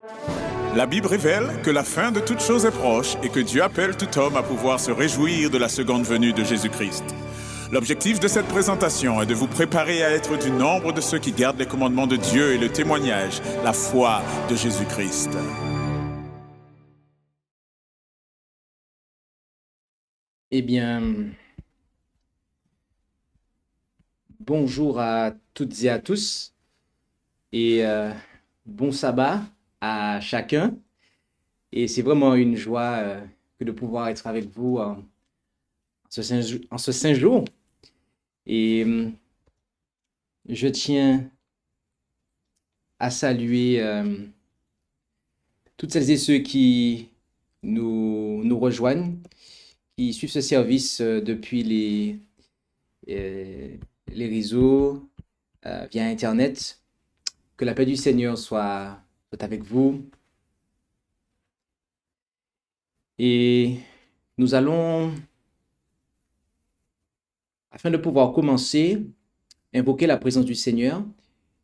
La Bible révèle que la fin de toute chose est proche et que Dieu appelle tout homme à pouvoir se réjouir de la seconde venue de Jésus-Christ. L'objectif de cette présentation est de vous préparer à être du nombre de ceux qui gardent les commandements de Dieu et le témoignage, la foi de Jésus-Christ. Eh bien, bonjour à toutes et à tous et bon sabbat à chacun. Et c'est vraiment une joie que de pouvoir être avec vous en ce saint jour. Et je tiens à saluer toutes celles et ceux qui nous rejoignent, qui suivent ce service depuis les réseaux, via Internet. Que la paix du Seigneur soit avec vous. Et nous allons, afin de pouvoir commencer, invoquer la présence du Seigneur.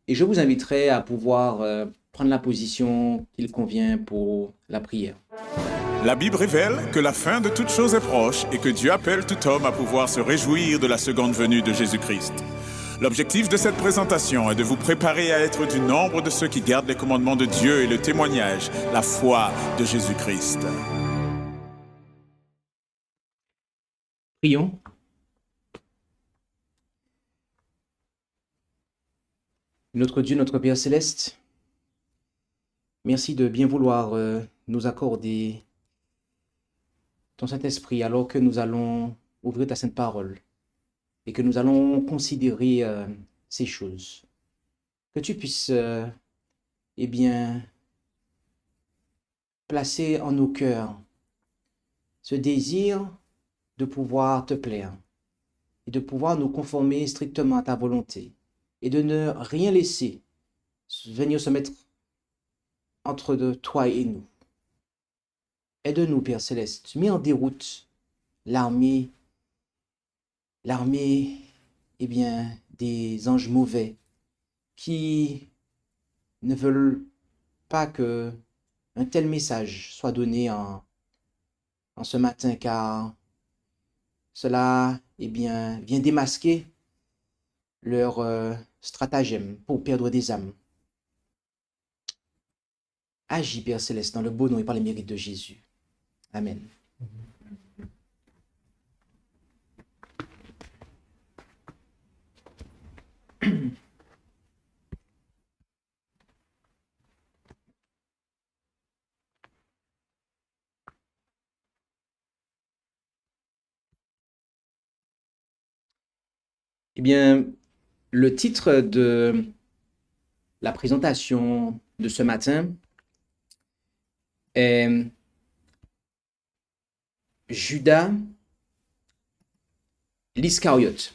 Et je vous inviterai à pouvoir prendre la position qu'il convient pour la prière. La Bible révèle que la fin de toute chose est proche et que Dieu appelle tout homme à pouvoir se réjouir de la seconde venue de Jésus-Christ. L'objectif de cette présentation est de vous préparer à être du nombre de ceux qui gardent les commandements de Dieu et le témoignage, la foi de Jésus-Christ. Prions. Notre Dieu, notre Père céleste, merci de bien vouloir nous accorder ton Saint-Esprit alors que nous allons ouvrir ta sainte parole et que nous allons considérer ces choses. Que tu puisses, eh bien, placer en nos cœurs ce désir de pouvoir te plaire et de pouvoir nous conformer strictement à ta volonté et de ne rien laisser venir se mettre entre toi et nous. Aide-nous, Père Céleste, mets en déroute l'armée, eh bien, des anges mauvais qui ne veulent pas que un tel message soit donné en ce matin, car cela, eh bien, vient démasquer leur stratagème pour perdre des âmes. Agis, Père Céleste, dans le beau nom et par les mérites de Jésus. Amen. Eh bien, le titre de la présentation de ce matin est Judas l'Iscariote,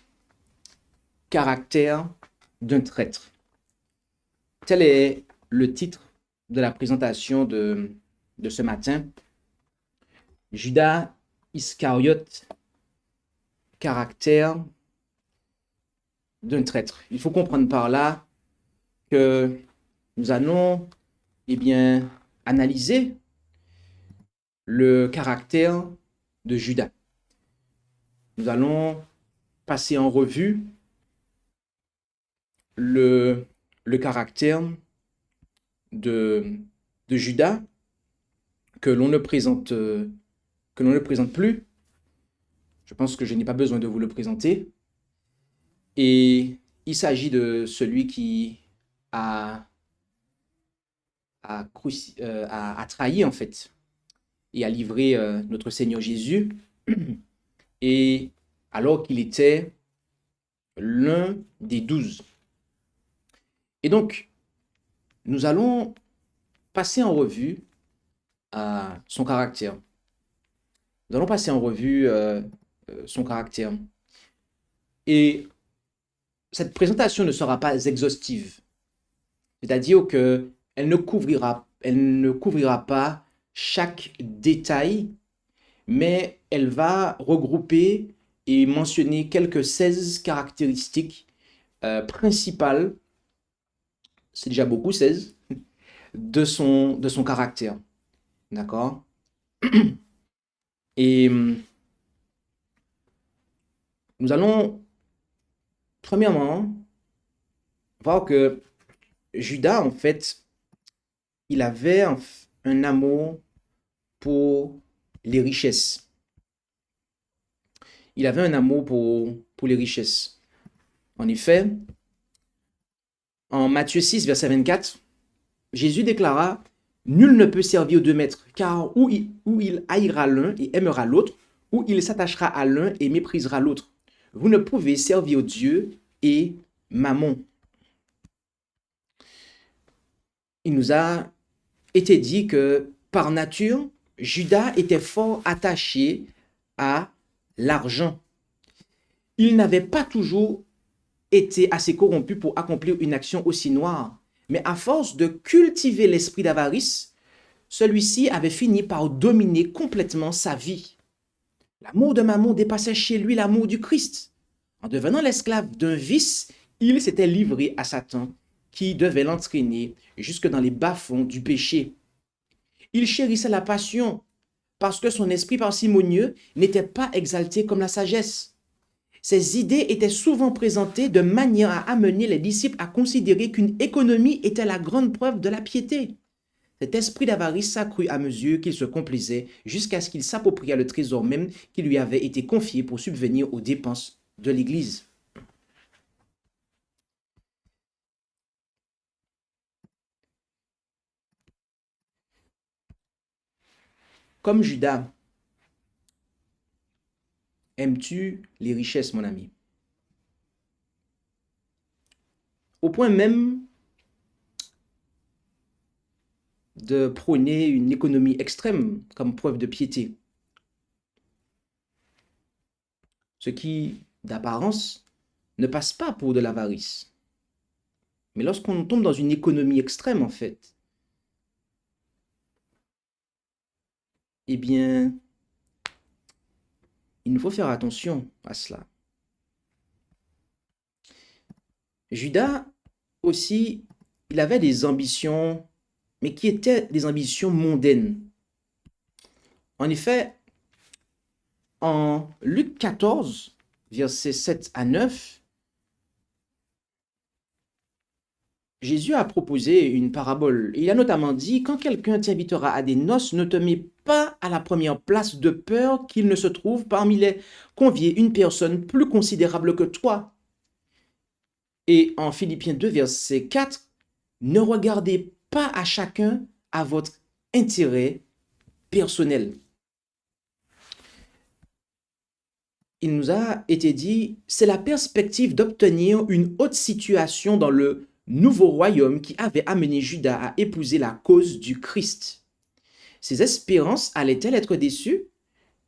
caractère d'un traître. Tel est le titre de la présentation de ce matin. Judas Iscariote, caractère d'un traître. Il faut comprendre par là que nous allons, eh bien, analyser le caractère de Judas. Nous allons passer en revue le caractère de Judas que l'on ne présente plus. Je pense que je n'ai pas besoin de vous le présenter. Et il s'agit de celui qui a trahi en fait et a livré notre Seigneur Jésus, et alors qu'il était l'un des 12. Et donc, nous allons passer en revue son caractère. Nous allons passer en revue son caractère. Et cette présentation ne sera pas exhaustive. C'est-à-dire qu'elle ne couvrira pas chaque détail, mais elle va regrouper et mentionner quelques 16 caractéristiques principales. C'est déjà beaucoup, 16. de son caractère. D'accord? Et nous allons, premièrement, voir que Judas, en fait, il avait un amour pour les richesses. Il avait un amour pour les richesses. En effet, en Matthieu 6, verset 24, Jésus déclara, « Nul ne peut servir aux deux maîtres, car ou il haïra l'un et aimera l'autre, ou il s'attachera à l'un et méprisera l'autre. Vous ne pouvez servir Dieu et Mammon. » Il nous a été dit que par nature, Judas était fort attaché à l'argent. Il n'avait pas toujours été assez corrompu pour accomplir une action aussi noire, mais à force de cultiver l'esprit d'avarice, celui-ci avait fini par dominer complètement sa vie. L'amour de Mammon dépassait chez lui l'amour du Christ. En devenant l'esclave d'un vice, il s'était livré à Satan, qui devait l'entraîner jusque dans les bas-fonds du péché. Il chérissait la passion parce que son esprit parcimonieux n'était pas exalté comme la sagesse. Ses idées étaient souvent présentées de manière à amener les disciples à considérer qu'une économie était la grande preuve de la piété. Cet esprit d'avarice s'accrut à mesure qu'il se complaisait jusqu'à ce qu'il s'appropriât le trésor même qui lui avait été confié pour subvenir aux dépenses de l'Église. Comme Judas, aimes-tu les richesses, mon ami? Au point même de prôner une économie extrême comme preuve de piété. Ce qui, d'apparence, ne passe pas pour de l'avarice. Mais lorsqu'on tombe dans une économie extrême, en fait, eh bien, il nous faut faire attention à cela. Judas aussi, il avait des ambitions, mais qui étaient des ambitions mondaines. En effet, en Luc 14, versets 7 à 9, Jésus a proposé une parabole. Il a notamment dit, « Quand quelqu'un t'invitera à des noces, ne te mets pas à la première place de peur qu'il ne se trouve parmi les conviés une personne plus considérable que toi. » Et en Philippiens 2, verset 4, « Ne regardez pas à chacun à votre intérêt personnel. » Il nous a été dit, c'est la perspective d'obtenir une haute situation dans le nouveau royaume qui avait amené Judas à épouser la cause du Christ. Ses espérances allaient-elles être déçues?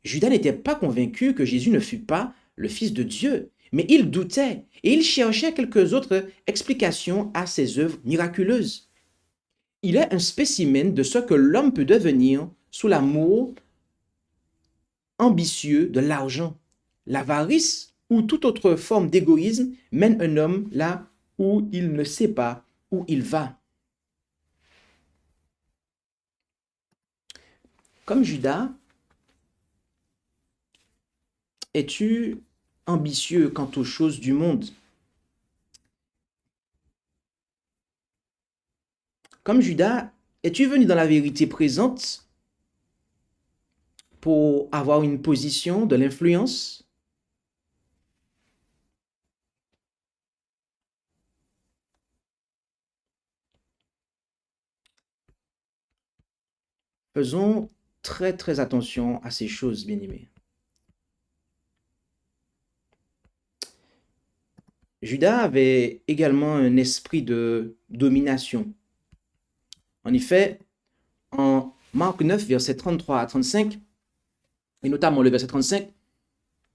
Judas n'était pas convaincu que Jésus ne fût pas le Fils de Dieu, mais il doutait et il cherchait quelques autres explications à ses œuvres miraculeuses. Il est un spécimen de ce que l'homme peut devenir sous l'amour ambitieux de l'argent. L'avarice ou toute autre forme d'égoïsme mène un homme là où il ne sait pas où il va. Comme Judas, es-tu ambitieux quant aux choses du monde? Comme Judas, es-tu venu dans la vérité présente pour avoir une position, de l'influence? Faisons très très attention à ces choses, bien-aimés. Judas avait également un esprit de domination. En effet, en Marc 9, versets 33 à 35, et notamment le verset 35,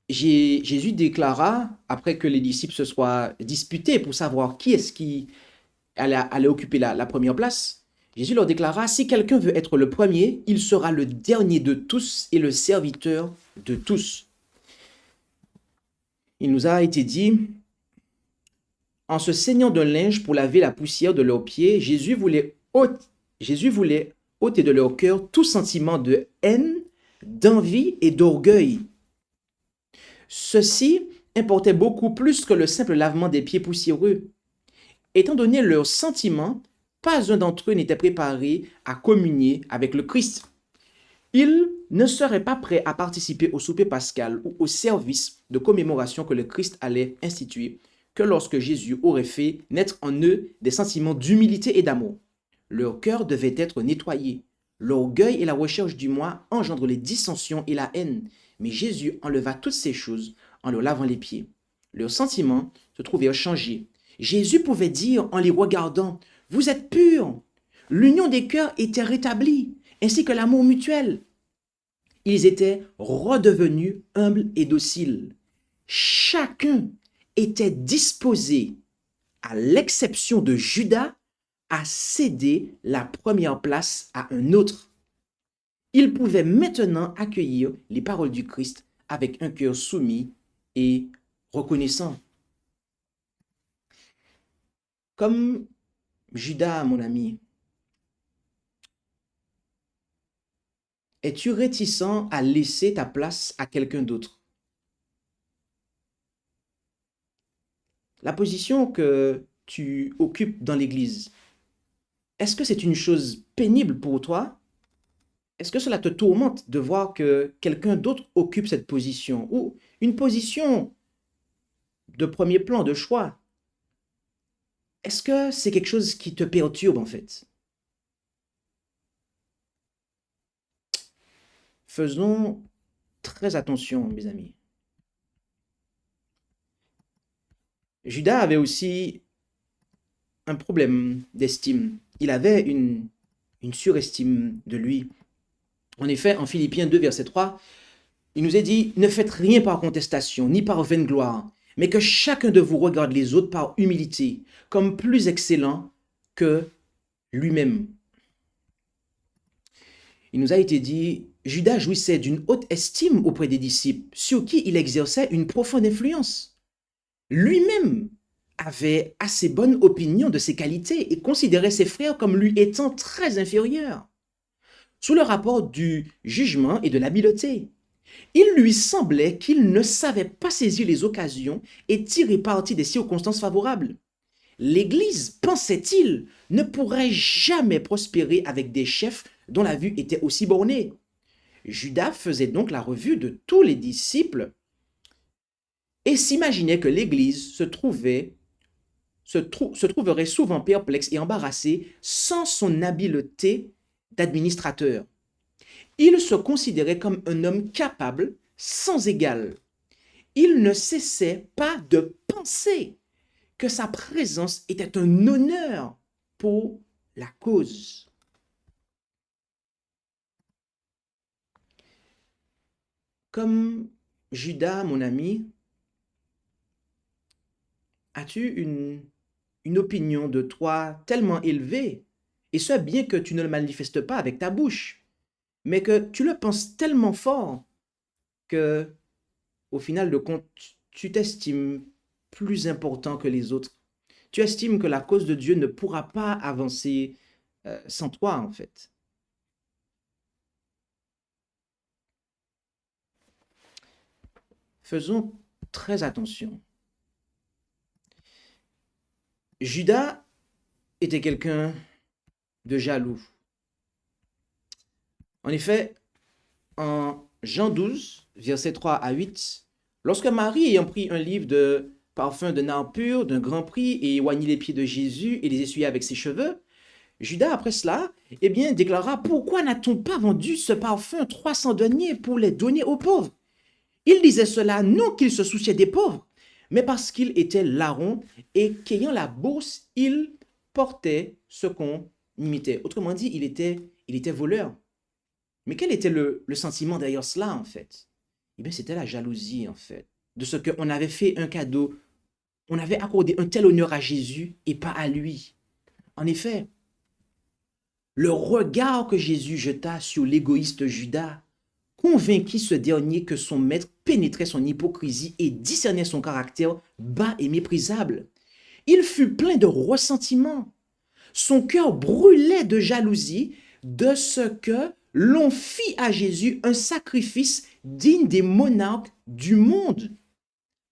Jésus déclara, après que les disciples se soient disputés pour savoir qui est-ce qui allait occuper la première place, Jésus leur déclara, « Si quelqu'un veut être le premier, il sera le dernier de tous et le serviteur de tous. » Il nous a été dit, en se saignant d'un linge pour laver la poussière de leurs pieds, Jésus voulait Jésus voulait ôter de leur cœur tout sentiment de haine, d'envie et d'orgueil. Ceci importait beaucoup plus que le simple lavement des pieds poussiéreux. Étant donné leurs sentiments, pas un d'entre eux n'était préparé à communier avec le Christ. Ils ne seraient pas prêts à participer au souper pascal ou au service de commémoration que le Christ allait instituer que lorsque Jésus aurait fait naître en eux des sentiments d'humilité et d'amour. Leur cœur devait être nettoyé. L'orgueil et la recherche du moi engendrent les dissensions et la haine. Mais Jésus enleva toutes ces choses en leur lavant les pieds. Leurs sentiments se trouvèrent changés. Jésus pouvait dire en les regardant, « Vous êtes purs !» L'union des cœurs était rétablie, ainsi que l'amour mutuel. Ils étaient redevenus humbles et dociles. Chacun était disposé, à l'exception de Judas, à céder la première place à un autre. Il pouvait maintenant accueillir les paroles du Christ avec un cœur soumis et reconnaissant. Comme Judas, mon ami, es-tu réticent à laisser ta place à quelqu'un d'autre? La position que tu occupes dans l'Église, est-ce que c'est une chose pénible pour toi? Est-ce que cela te tourmente de voir que quelqu'un d'autre occupe cette position ou une position de premier plan, de choix? Est-ce que c'est quelque chose qui te perturbe en fait? Faisons très attention, mes amis. Judas avait aussi un problème d'estime. Il avait une surestime de lui. En effet, en Philippiens 2, verset 3, il nous est dit, « Ne faites rien par contestation, ni par vaine gloire, mais que chacun de vous regarde les autres par humilité, comme plus excellents que lui-même. » Il nous a été dit, Judas jouissait d'une haute estime auprès des disciples, sur qui il exerçait une profonde influence. Lui-même avait assez bonne opinion de ses qualités et considérait ses frères comme lui étant très inférieurs. Sous le rapport du jugement et de l'habileté, il lui semblait qu'il ne savait pas saisir les occasions et tirer parti des circonstances favorables. L'Église, pensait-il, ne pourrait jamais prospérer avec des chefs dont la vue était aussi bornée. Judas faisait donc la revue de tous les disciples et s'imaginait que l'Église se trouverait souvent perplexe et embarrassée sans son habileté d'administrateur. Il se considérait comme un homme capable, sans égal. Il ne cessait pas de penser que sa présence était un honneur pour la cause. Comme Judas, mon ami, as-tu une opinion de toi tellement élevée, et ce bien que tu ne le manifestes pas avec ta bouche, mais que tu le penses tellement fort que, au final de compte, tu t'estimes plus important que les autres. Tu estimes que la cause de Dieu ne pourra pas avancer sans toi, en fait. Faisons très attention. Judas était quelqu'un de jaloux. En effet, en Jean 12, versets 3 à 8, lorsque Marie, ayant pris un livre de parfum de nard pur d'un grand prix et oigné les pieds de Jésus et les essuyé avec ses cheveux, Judas, après cela, déclara, « Pourquoi n'a-t-on pas vendu ce parfum 300 deniers pour les donner aux pauvres ?» Il disait cela non qu'il se souciait des pauvres, mais parce qu'il était larron et qu'ayant la bourse, il portait ce qu'on imitait. Autrement dit, il était voleur. Mais quel était le sentiment derrière cela, en fait? Eh bien, c'était la jalousie, en fait, de ce qu'on avait fait un cadeau, on avait accordé un tel honneur à Jésus et pas à lui. En effet, le regard que Jésus jeta sur l'égoïste Judas convainquit ce dernier que son maître pénétrait son hypocrisie et discernait son caractère bas et méprisable. Il fut plein de ressentiment. Son cœur brûlait de jalousie de ce que l'on fit à Jésus un sacrifice digne des monarques du monde.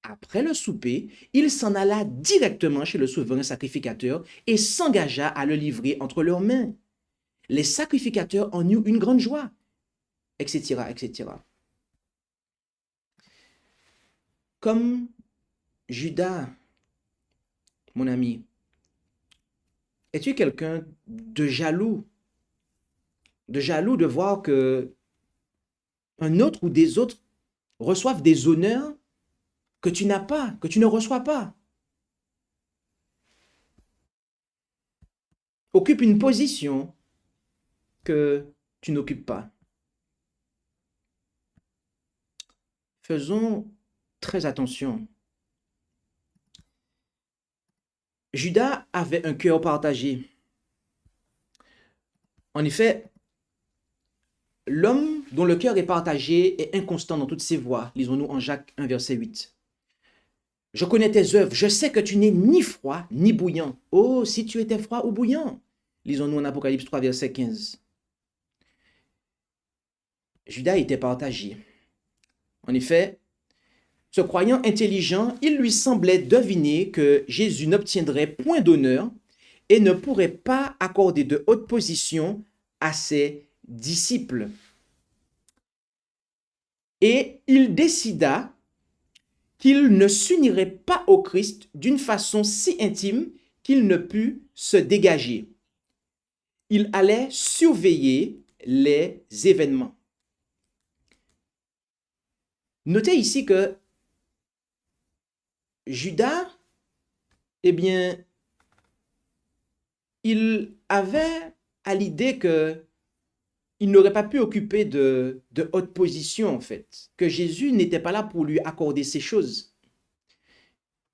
Après le souper, il s'en alla directement chez le souverain sacrificateur et s'engagea à le livrer entre leurs mains. Les sacrificateurs en eurent une grande joie, etc., etc. Comme Judas, mon ami, es-tu quelqu'un de jaloux? De jaloux de voir que un autre ou des autres reçoivent des honneurs que tu n'as pas, que tu ne reçois pas. Occupe une position que tu n'occupes pas. Faisons très attention. Judas avait un cœur partagé. En effet, l'homme dont le cœur est partagé est inconstant dans toutes ses voies. Lisons-nous en Jacques 1, verset 8. Je connais tes œuvres, je sais que tu n'es ni froid ni bouillant. Oh, si tu étais froid ou bouillant. Lisons-nous en Apocalypse 3, verset 15. Judas était partagé. En effet, se croyant intelligent, il lui semblait deviner que Jésus n'obtiendrait point d'honneur et ne pourrait pas accorder de haute position à ses disciples. Et il décida qu'il ne s'unirait pas au Christ d'une façon si intime qu'il ne put se dégager. Il allait surveiller les événements. Notez ici que Judas, eh bien, il avait à l'idée que il n'aurait pas pu occuper de haute position, en fait, que Jésus n'était pas là pour lui accorder ces choses.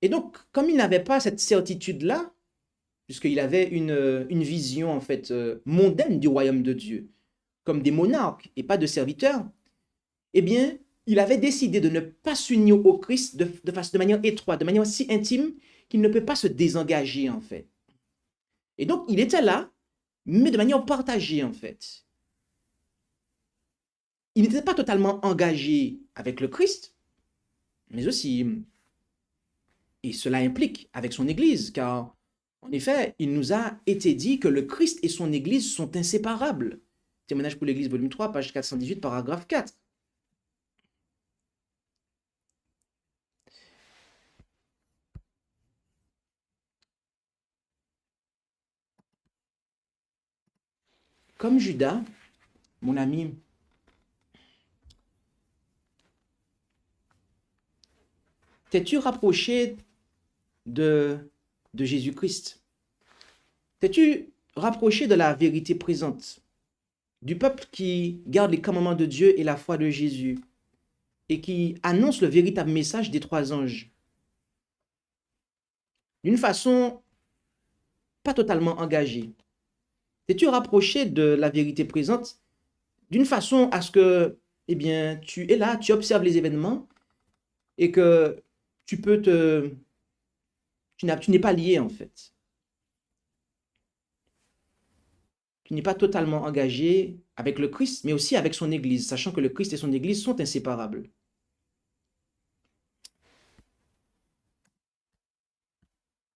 Et donc, comme il n'avait pas cette certitude-là, puisqu'il avait une vision, en fait, mondaine du royaume de Dieu, comme des monarques et pas de serviteurs, eh bien, il avait décidé de ne pas s'unir au Christ de manière étroite, de manière si intime qu'il ne peut pas se désengager, en fait. Et donc, il était là, mais de manière partagée, en fait. Il n'était pas totalement engagé avec le Christ, mais aussi, et cela implique avec son Église, car en effet, il nous a été dit que le Christ et son Église sont inséparables. Témoignage pour l'Église, volume 3, page 418, paragraphe 4. Comme Judas, mon ami, t'es-tu rapproché de Jésus-Christ? T'es-tu rapproché de la vérité présente, du peuple qui garde les commandements de Dieu et la foi de Jésus, et qui annonce le véritable message des trois anges, d'une façon pas totalement engagée? T'es-tu rapproché de la vérité présente d'une façon à ce que, eh bien, tu es là, tu observes les événements et que tu peux tu n'es pas lié en fait. Tu n'es pas totalement engagé avec le Christ, mais aussi avec son Église, sachant que le Christ et son Église sont inséparables.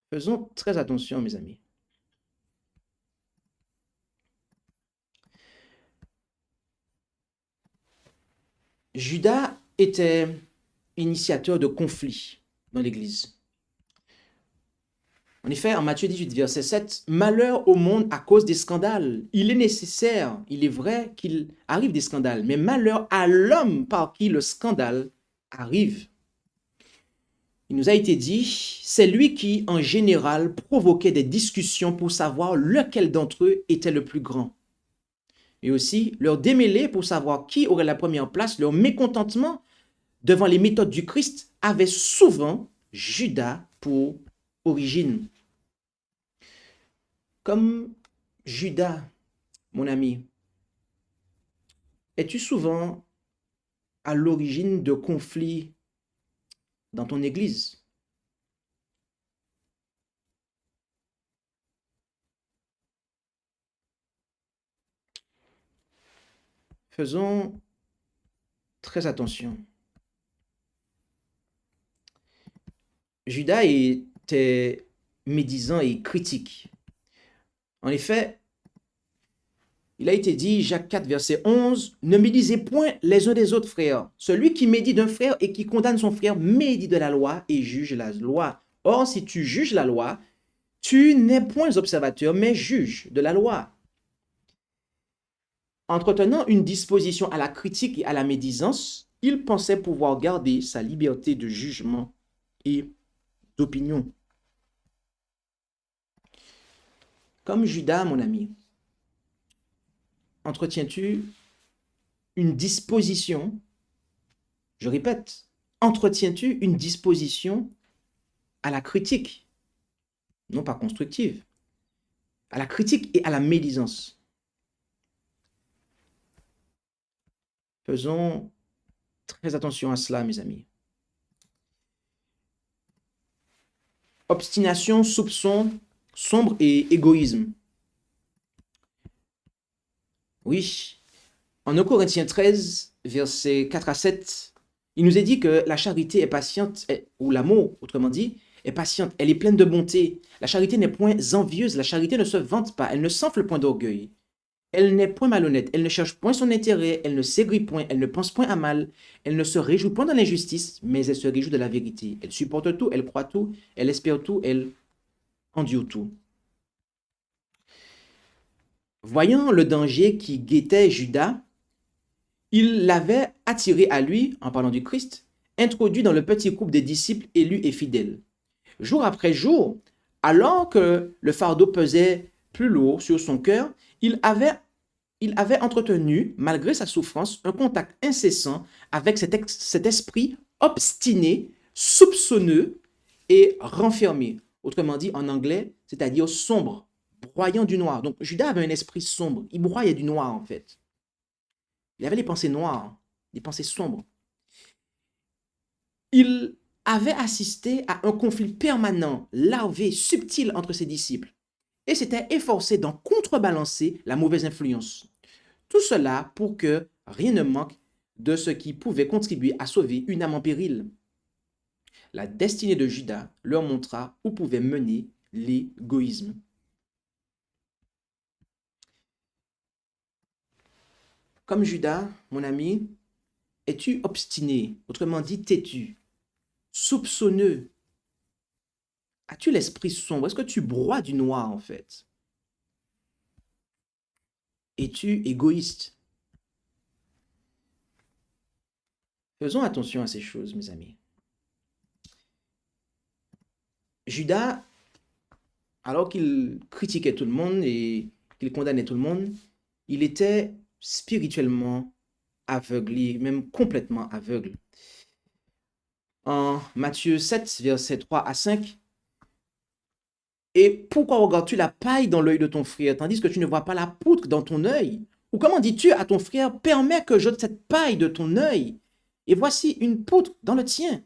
Faisons très attention, mes amis. Judas était initiateur de conflits dans l'Église. En effet, en Matthieu 18, verset 7, « Malheur au monde à cause des scandales. Il est nécessaire, il est vrai qu'il arrive des scandales, mais malheur à l'homme par qui le scandale arrive. » Il nous a été dit, c'est lui qui, en général, provoquait des discussions pour savoir lequel d'entre eux était le plus grand. Et aussi, leur démêler pour savoir qui aurait la première place, leur mécontentement devant les méthodes du Christ avait souvent Judas pour origine. Comme Judas, mon ami, es-tu souvent à l'origine de conflits dans ton église? Faisons très attention. Judas était médisant et critique. En effet, il a été dit, Jacques 4, verset 11, « Ne médisez point les uns des autres, frères. Celui qui médit d'un frère et qui condamne son frère médit de la loi et juge la loi. Or, si tu juges la loi, tu n'es point observateur, mais juge de la loi. » Entretenant une disposition à la critique et à la médisance, il pensait pouvoir garder sa liberté de jugement et d'opinion. Comme Judas, mon ami, entretiens-tu une disposition, je répète, entretiens-tu une disposition à la critique, non pas constructive, à la critique et à la médisance? Faisons très attention à cela, mes amis. Obstination, soupçon, sombre et égoïsme. Oui, en 1 Corinthiens 13, versets 4 à 7, il nous est dit que la charité est patiente, ou l'amour, autrement dit, est patiente, elle est pleine de bonté. La charité n'est point envieuse, la charité ne se vante pas, elle ne s'enfle point d'orgueil. Elle n'est point malhonnête, elle ne cherche point son intérêt, elle ne s'aigrit point, elle ne pense point à mal, elle ne se réjouit point de l'injustice, mais elle se réjouit de la vérité. Elle supporte tout, elle croit tout, elle espère tout, elle endure tout. Voyant le danger qui guettait Judas, il l'avait attiré à lui, en parlant du Christ, introduit dans le petit groupe des disciples élus et fidèles. Jour après jour, alors que le fardeau pesait plus lourd sur son cœur, il avait entretenu, malgré sa souffrance, un contact incessant avec cet esprit obstiné, soupçonneux et renfermé. Autrement dit, en anglais, c'est-à-dire sombre, broyant du noir. Donc, Judas avait un esprit sombre. Il broyait du noir, en fait. Il avait les pensées noires, des pensées sombres. Il avait assisté à un conflit permanent, larvé, subtil entre ses disciples et s'était efforcé d'en contrebalancer la mauvaise influence. Tout cela pour que rien ne manque de ce qui pouvait contribuer à sauver une âme en péril. La destinée de Judas leur montra où pouvait mener l'égoïsme. Comme Judas, mon ami, es-tu obstiné, autrement dit têtu, soupçonneux? As-tu l'esprit sombre? Est-ce que tu broies du noir en fait? Es-tu égoïste? Faisons attention à ces choses, mes amis. Judas, alors qu'il critiquait tout le monde et qu'il condamnait tout le monde, il était spirituellement aveuglé, même complètement aveugle. En Matthieu 7, versets 3 à 5, « Et pourquoi regardes-tu la paille dans l'œil de ton frère, tandis que tu ne vois pas la poutre dans ton œil? Ou comment dis-tu à ton frère, permets que j'ôte cette paille de ton œil, et voici une poutre dans le tien?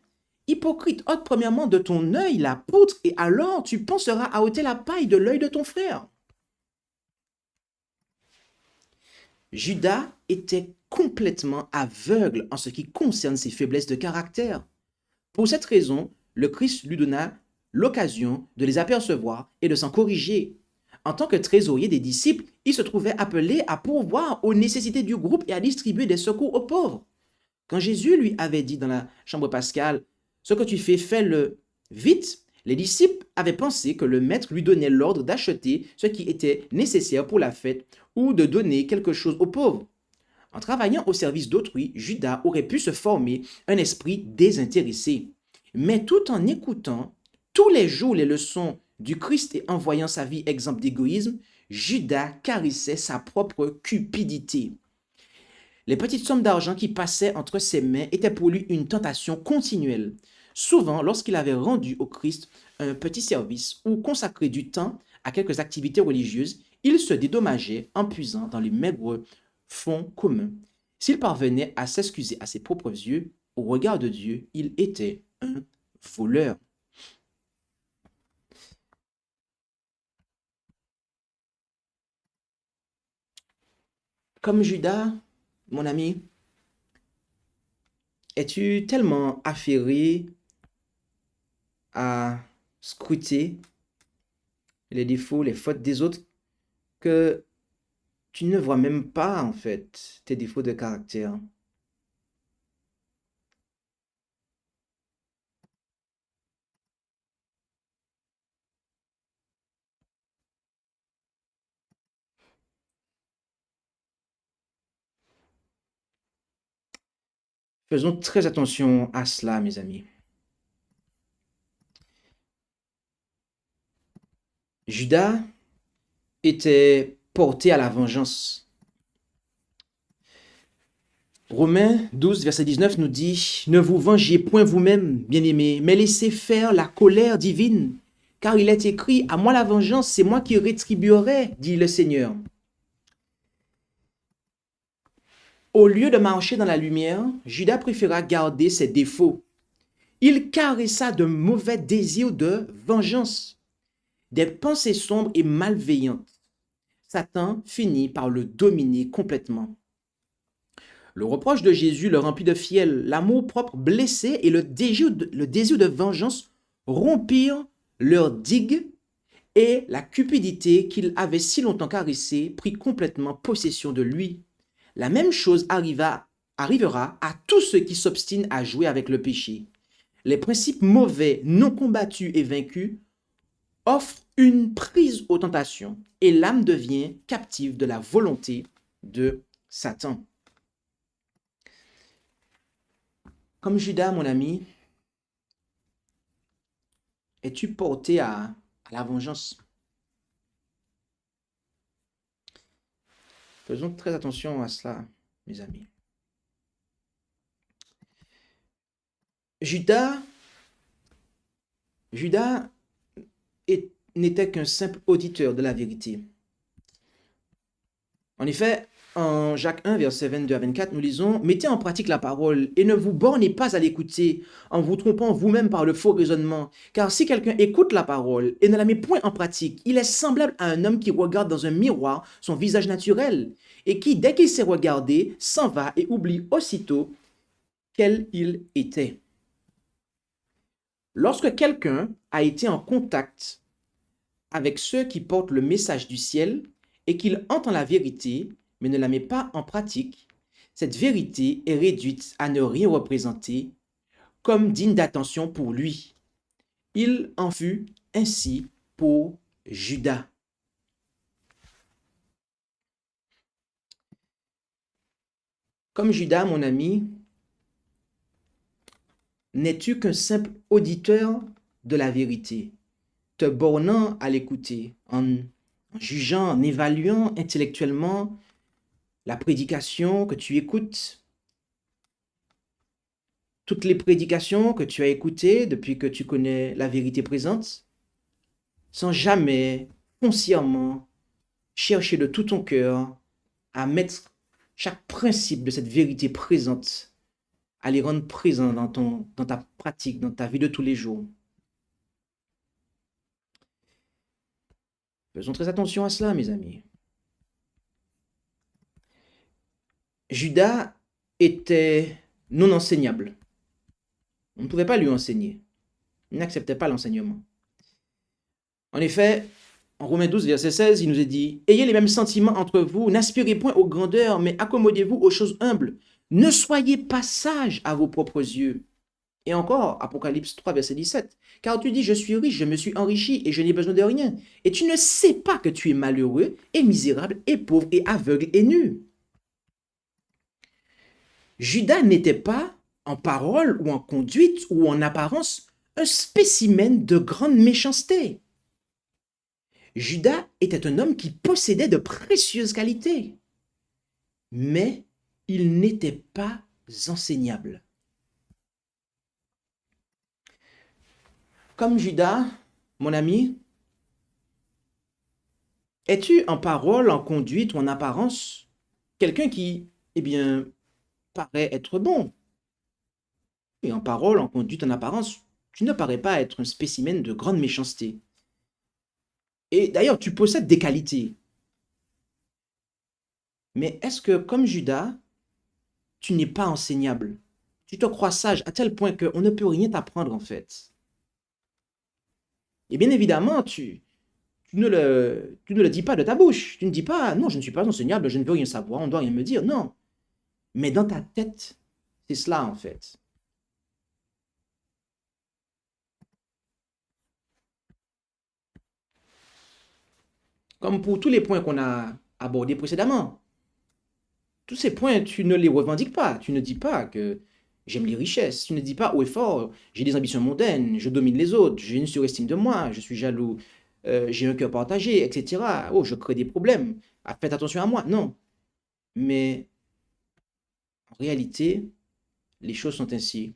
Hypocrite, ôte premièrement de ton œil la poutre, et alors tu penseras à ôter la paille de l'œil de ton frère. » Judas était complètement aveugle en ce qui concerne ses faiblesses de caractère. Pour cette raison, le Christ lui donna l'occasion de les apercevoir et de s'en corriger. En tant que trésorier des disciples, il se trouvait appelé à pourvoir aux nécessités du groupe et à distribuer des secours aux pauvres. Quand Jésus lui avait dit dans la chambre pascale, « Ce que tu fais, fais-le vite », les disciples avaient pensé que le maître lui donnait l'ordre d'acheter ce qui était nécessaire pour la fête ou de donner quelque chose aux pauvres. En travaillant au service d'autrui, Judas aurait pu se former un esprit désintéressé. Mais tout en écoutant tous les jours les leçons du Christ et en voyant sa vie exemple d'égoïsme, Judas caressait sa propre cupidité. Les petites sommes d'argent qui passaient entre ses mains étaient pour lui une tentation continuelle. Souvent, lorsqu'il avait rendu au Christ un petit service ou consacré du temps à quelques activités religieuses, il se dédommageait en puisant dans les maigres fonds communs. S'il parvenait à s'excuser à ses propres yeux, au regard de Dieu, il était un voleur. Comme Judas, mon ami, es-tu tellement affairé à scruter les défauts, les fautes des autres que tu ne vois même pas, en fait, tes défauts de caractère? Faisons très attention à cela, mes amis. Judas était porté à la vengeance. Romains 12, verset 19 nous dit, « Ne vous vengez point vous-même, bien-aimés, mais laissez faire la colère divine, car il est écrit, à moi la vengeance, c'est moi qui rétribuerai, dit le Seigneur. » Au lieu de marcher dans la lumière, Judas préféra garder ses défauts. Il caressa de mauvais désirs de vengeance, des pensées sombres et malveillantes. Satan finit par le dominer complètement. Le reproche de Jésus le remplit de fiel, l'amour-propre blessé et le désir de vengeance rompirent leur digue et la cupidité qu'il avait si longtemps caressée prit complètement possession de lui. La même chose arrivera à tous ceux qui s'obstinent à jouer avec le péché. Les principes mauvais, non combattus et vaincus offrent une prise aux tentations et l'âme devient captive de la volonté de Satan. Comme Judas, mon ami, es-tu porté à la vengeance? Faisons très attention à cela, mes amis. Judas n'était qu'un simple auditeur de la vérité. En effet, en Jacques 1, verset 22 à 24, nous lisons « Mettez en pratique la parole et ne vous bornez pas à l'écouter en vous trompant vous-même par le faux raisonnement. Car si quelqu'un écoute la parole et ne la met point en pratique, il est semblable à un homme qui regarde dans un miroir son visage naturel et qui, dès qu'il s'est regardé, s'en va et oublie aussitôt quel il était. » Lorsque quelqu'un a été en contact avec ceux qui portent le message du ciel et qu'il entend la vérité, mais ne la met pas en pratique, cette vérité est réduite à ne rien représenter comme digne d'attention pour lui. Il en fut ainsi pour Judas. Comme Judas, mon ami, n'es-tu qu'un simple auditeur de la vérité, te bornant à l'écouter, en jugeant, en évaluant intellectuellement la prédication que tu écoutes, toutes les prédications que tu as écoutées depuis que tu connais la vérité présente, sans jamais foncièrement chercher de tout ton cœur à mettre chaque principe de cette vérité présente, à les rendre présents dans ta pratique, dans ta vie de tous les jours. Faisons très attention à cela, mes amis. Judas était non enseignable. On ne pouvait pas lui enseigner. Il n'acceptait pas l'enseignement. En effet, en Romains 12, verset 16, il nous est dit « Ayez les mêmes sentiments entre vous, n'aspirez point aux grandeurs, mais accommodez-vous aux choses humbles. Ne soyez pas sages à vos propres yeux. » Et encore, Apocalypse 3, verset 17. « Car tu dis, je suis riche, je me suis enrichi et je n'ai besoin de rien. Et tu ne sais pas que tu es malheureux et misérable et pauvre et aveugle et nu. » Judas n'était pas, en parole ou en conduite ou en apparence, un spécimen de grande méchanceté. Judas était un homme qui possédait de précieuses qualités, mais il n'était pas enseignable. Comme Judas, mon ami, es-tu en parole, en conduite ou en apparence quelqu'un qui, paraît être bon? Et en parole, en conduite, en apparence, tu ne parais pas être un spécimen de grande méchanceté. Et d'ailleurs, tu possèdes des qualités. Mais est-ce que, comme Judas, tu n'es pas enseignable. Tu te crois sage à tel point qu'on ne peut rien t'apprendre en fait. Et bien évidemment, tu ne le dis pas de ta bouche. Tu ne dis pas, non, je ne suis pas enseignable, je ne veux rien savoir, on ne doit rien me dire. Non. Mais dans ta tête, c'est cela en fait. Comme pour tous les points qu'on a abordés précédemment. Tous ces points, tu ne les revendiques pas. Tu ne dis pas que j'aime les richesses. Tu ne dis pas haut et fort, j'ai des ambitions mondaines, je domine les autres, j'ai une surestime de moi, je suis jaloux, j'ai un cœur partagé, etc. Oh, je crée des problèmes. Ah, faites attention à moi. Non. Mais en réalité, les choses sont ainsi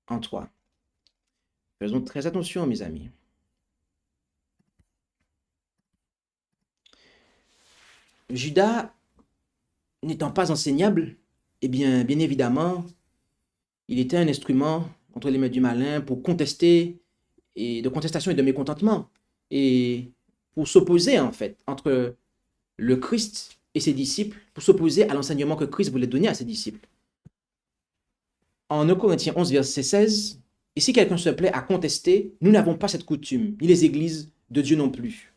en toi. Faisons très attention, mes amis. Judas, n'étant pas enseignable, eh bien évidemment, il était un instrument entre les mains du malin pour contester, et de contestation et de mécontentement, et pour s'opposer en fait entre le Christ et ses disciples, pour s'opposer à l'enseignement que Christ voulait donner à ses disciples. En 1 Corinthiens 11, verset 16, et si quelqu'un se plaît à contester, nous n'avons pas cette coutume, ni les églises de Dieu non plus.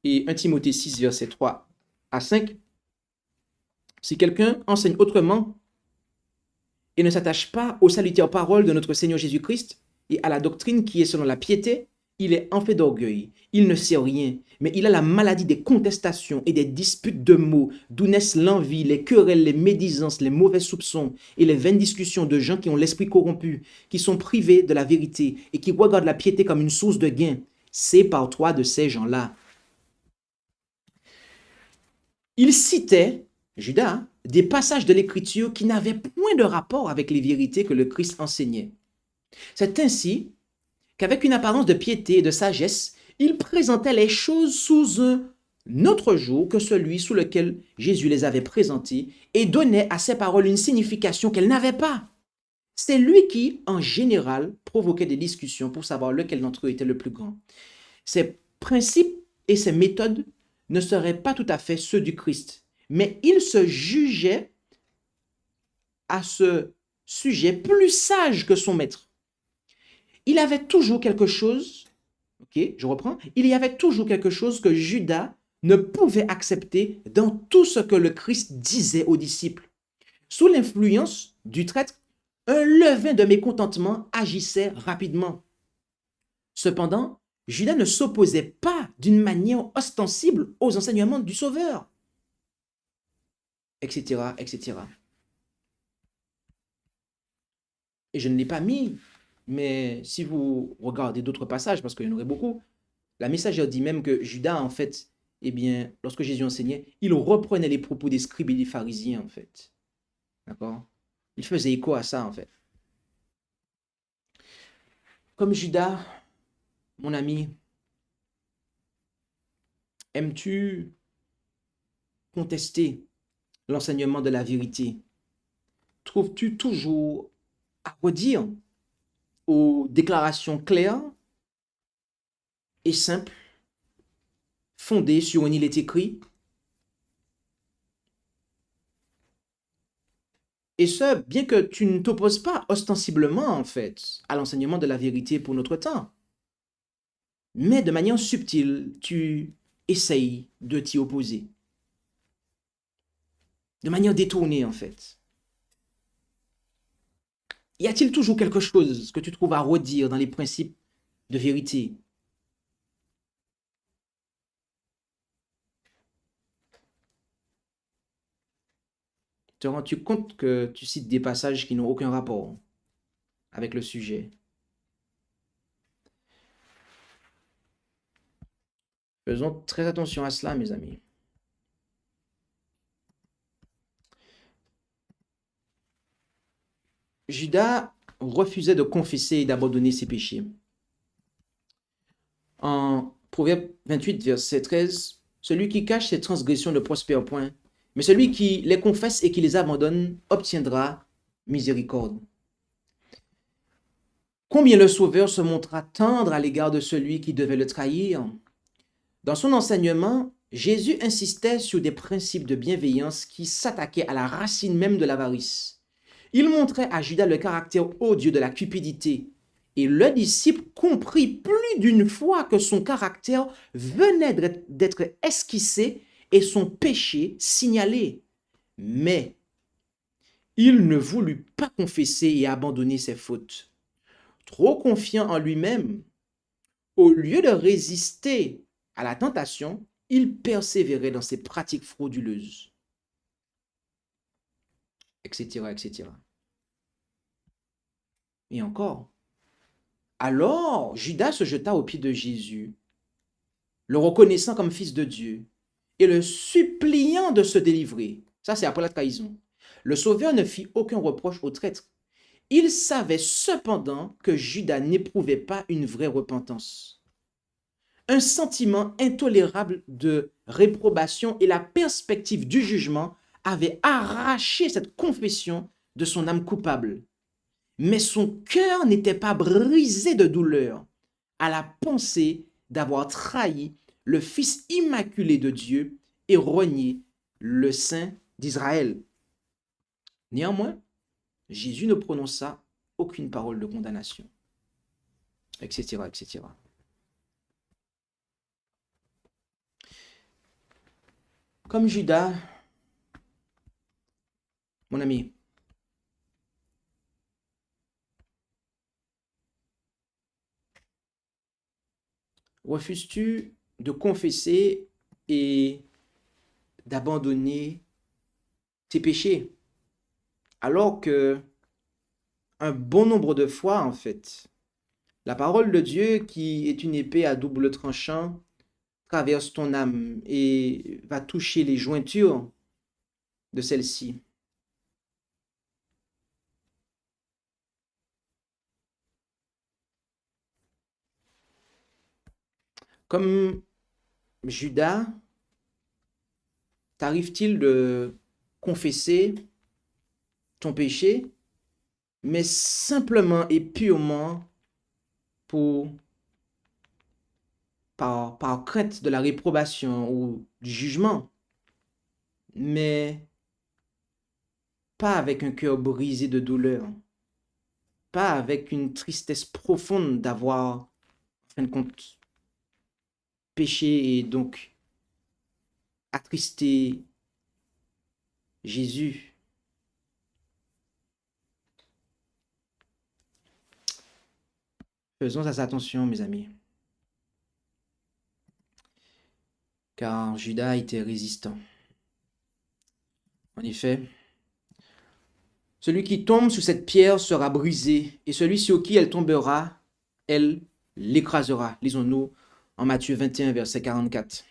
Et 1 Timothée 6, verset 3 à 5, si quelqu'un enseigne autrement et ne s'attache pas aux salutaires paroles de notre Seigneur Jésus-Christ et à la doctrine qui est selon la piété, il est enflé d'orgueil, il ne sait rien, mais il a la maladie des contestations et des disputes de mots, d'où naissent l'envie, les querelles, les médisances, les mauvais soupçons et les vaines discussions de gens qui ont l'esprit corrompu, qui sont privés de la vérité et qui regardent la piété comme une source de gain. Sépare-toi de ces gens-là. Il citait, Judas, des passages de l'Écriture qui n'avaient point de rapport avec les vérités que le Christ enseignait. C'est ainsi qu'avec une apparence de piété et de sagesse, il présentait les choses sous un autre jour que celui sous lequel Jésus les avait présentées et donnait à ses paroles une signification qu'elles n'avaient pas. C'est lui qui, en général, provoquait des discussions pour savoir lequel d'entre eux était le plus grand. Ses principes et ses méthodes ne seraient pas tout à fait ceux du Christ, mais il se jugeait à ce sujet plus sage que son maître. Il avait toujours quelque chose, ok, je reprends, il y avait toujours quelque chose que Judas ne pouvait accepter dans tout ce que le Christ disait aux disciples. Sous l'influence du traître, un levain de mécontentement agissait rapidement. Cependant, Judas ne s'opposait pas d'une manière ostensible aux enseignements du Sauveur, etc., etc. Et je ne l'ai pas mis, mais si vous regardez d'autres passages, parce qu'il y en aurait beaucoup, la messagère dit même que Judas, en fait, eh bien, lorsque Jésus enseignait, il reprenait les propos des scribes et des pharisiens, en fait. D'accord? Il faisait écho à ça, en fait. Comme Judas, mon ami, aimes-tu contester l'enseignement de la vérité? Trouves-tu toujours à redire aux déclarations claires et simples, fondées sur un il est écrit? Et ce, bien que tu ne t'opposes pas ostensiblement, en fait, à l'enseignement de la vérité pour notre temps. Mais de manière subtile, tu essayes de t'y opposer. De manière détournée, en fait. Y a-t-il toujours quelque chose que tu trouves à redire dans les principes de vérité? Te rends-tu compte que tu cites des passages qui n'ont aucun rapport avec le sujet? Faisons très attention à cela, mes amis. Judas refusait de confesser et d'abandonner ses péchés. En Proverbe 28, verset 13, celui qui cache ses transgressions ne prospère point, mais celui qui les confesse et qui les abandonne obtiendra miséricorde. Combien le Sauveur se montra tendre à l'égard de celui qui devait le trahir. Dans son enseignement, Jésus insistait sur des principes de bienveillance qui s'attaquaient à la racine même de l'avarice. Il montrait à Judas le caractère odieux de la cupidité. Et le disciple comprit plus d'une fois que son caractère venait d'être esquissé et son péché signalé. Mais il ne voulut pas confesser et abandonner ses fautes. Trop confiant en lui-même, au lieu de résister à la tentation, il persévérait dans ses pratiques frauduleuses, etc., etc. Et encore. Alors, Judas se jeta aux pieds de Jésus, le reconnaissant comme fils de Dieu et le suppliant de se délivrer. Ça, c'est après la trahison. Le Sauveur ne fit aucun reproche au traître. Il savait cependant que Judas n'éprouvait pas une vraie repentance. Un sentiment intolérable de réprobation et la perspective du jugement avaient arraché cette confession de son âme coupable. Mais son cœur n'était pas brisé de douleur à la pensée d'avoir trahi le Fils immaculé de Dieu et renié le Saint d'Israël. Néanmoins, Jésus ne prononça aucune parole de condamnation, etc., etc. Comme Judas, mon ami, refuses-tu de confesser et d'abandonner tes péchés? Alors que un bon nombre de fois, en fait, la parole de Dieu, qui est une épée à double tranchant, traverse ton âme et va toucher les jointures de celle-ci. Comme Judas, t'arrive-t-il de confesser ton péché, mais simplement et purement par crainte de la réprobation ou du jugement, mais pas avec un cœur brisé de douleur, pas avec une tristesse profonde d'avoir, en fin de compte, péché et donc attristé Jésus. Faisons attention, mes amis, car Judas était résistant. En effet, celui qui tombe sur cette pierre sera brisé, et celui sur qui elle tombera, elle l'écrasera. Lisons-nous en Matthieu 21, verset 44.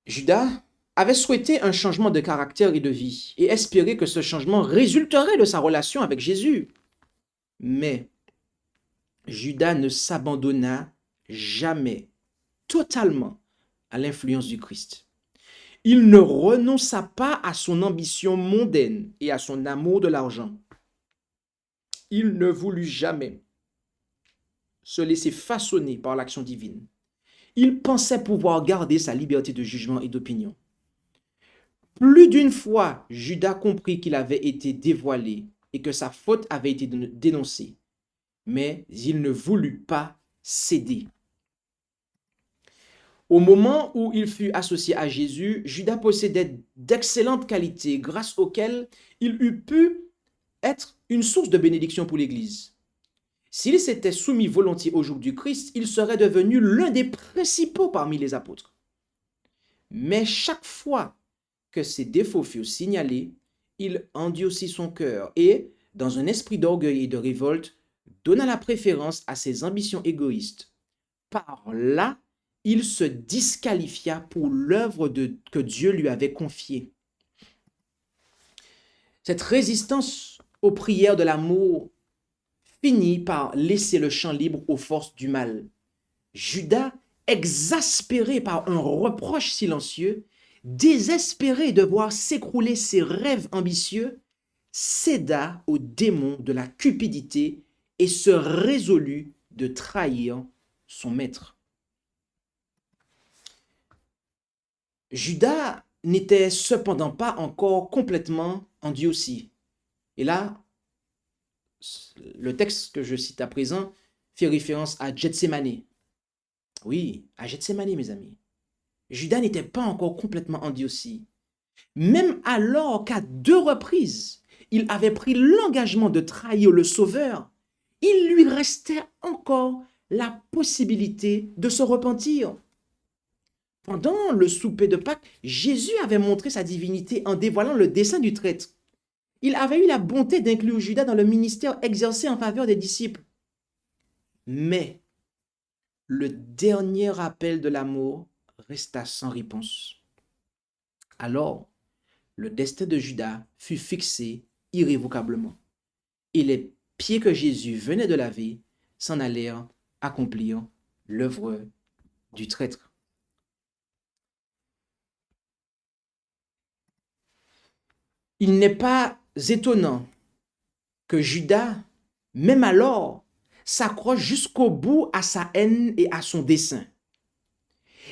Judas avait souhaité un changement de caractère et de vie, et espéré que ce changement résulterait de sa relation avec Jésus. Mais Judas ne s'abandonna jamais totalement à l'influence du Christ. Il ne renonça pas à son ambition mondaine et à son amour de l'argent. Il ne voulut jamais se laisser façonner par l'action divine. Il pensait pouvoir garder sa liberté de jugement et d'opinion. Plus d'une fois, Judas comprit qu'il avait été dévoilé et que sa faute avait été dénoncée, mais il ne voulut pas céder. Au moment où il fut associé à Jésus, Judas possédait d'excellentes qualités grâce auxquelles il eût pu être une source de bénédiction pour l'Église. S'il s'était soumis volontiers au joug du Christ, il serait devenu l'un des principaux parmi les apôtres. Mais chaque fois que ses défauts furent signalés, il endurcit son cœur et, dans un esprit d'orgueil et de révolte, donna la préférence à ses ambitions égoïstes. Par là, il se disqualifia pour l'œuvre que Dieu lui avait confiée. Cette résistance aux prières de l'amour finit par laisser le champ libre aux forces du mal. Judas, exaspéré par un reproche silencieux, désespéré de voir s'écrouler ses rêves ambitieux, céda aux démons de la cupidité et se résolut de trahir son maître. Judas n'était cependant pas encore complètement endurci. Et là, le texte que je cite à présent fait référence à Gethsémani. Oui, à Gethsémani, mes amis. Judas n'était pas encore complètement endurci. Même alors qu'à 2 reprises, il avait pris l'engagement de trahir le Sauveur, il lui restait encore la possibilité de se repentir. Pendant le souper de Pâques, Jésus avait montré sa divinité en dévoilant le dessein du traître. Il avait eu la bonté d'inclure Judas dans le ministère exercé en faveur des disciples. Mais le dernier appel de l'amour resta sans réponse. Alors, le destin de Judas fut fixé irrévocablement. Et les pieds que Jésus venait de laver s'en allèrent accomplir l'œuvre du traître. Il n'est pas étonnant que Judas, même alors, s'accroche jusqu'au bout à sa haine et à son dessein.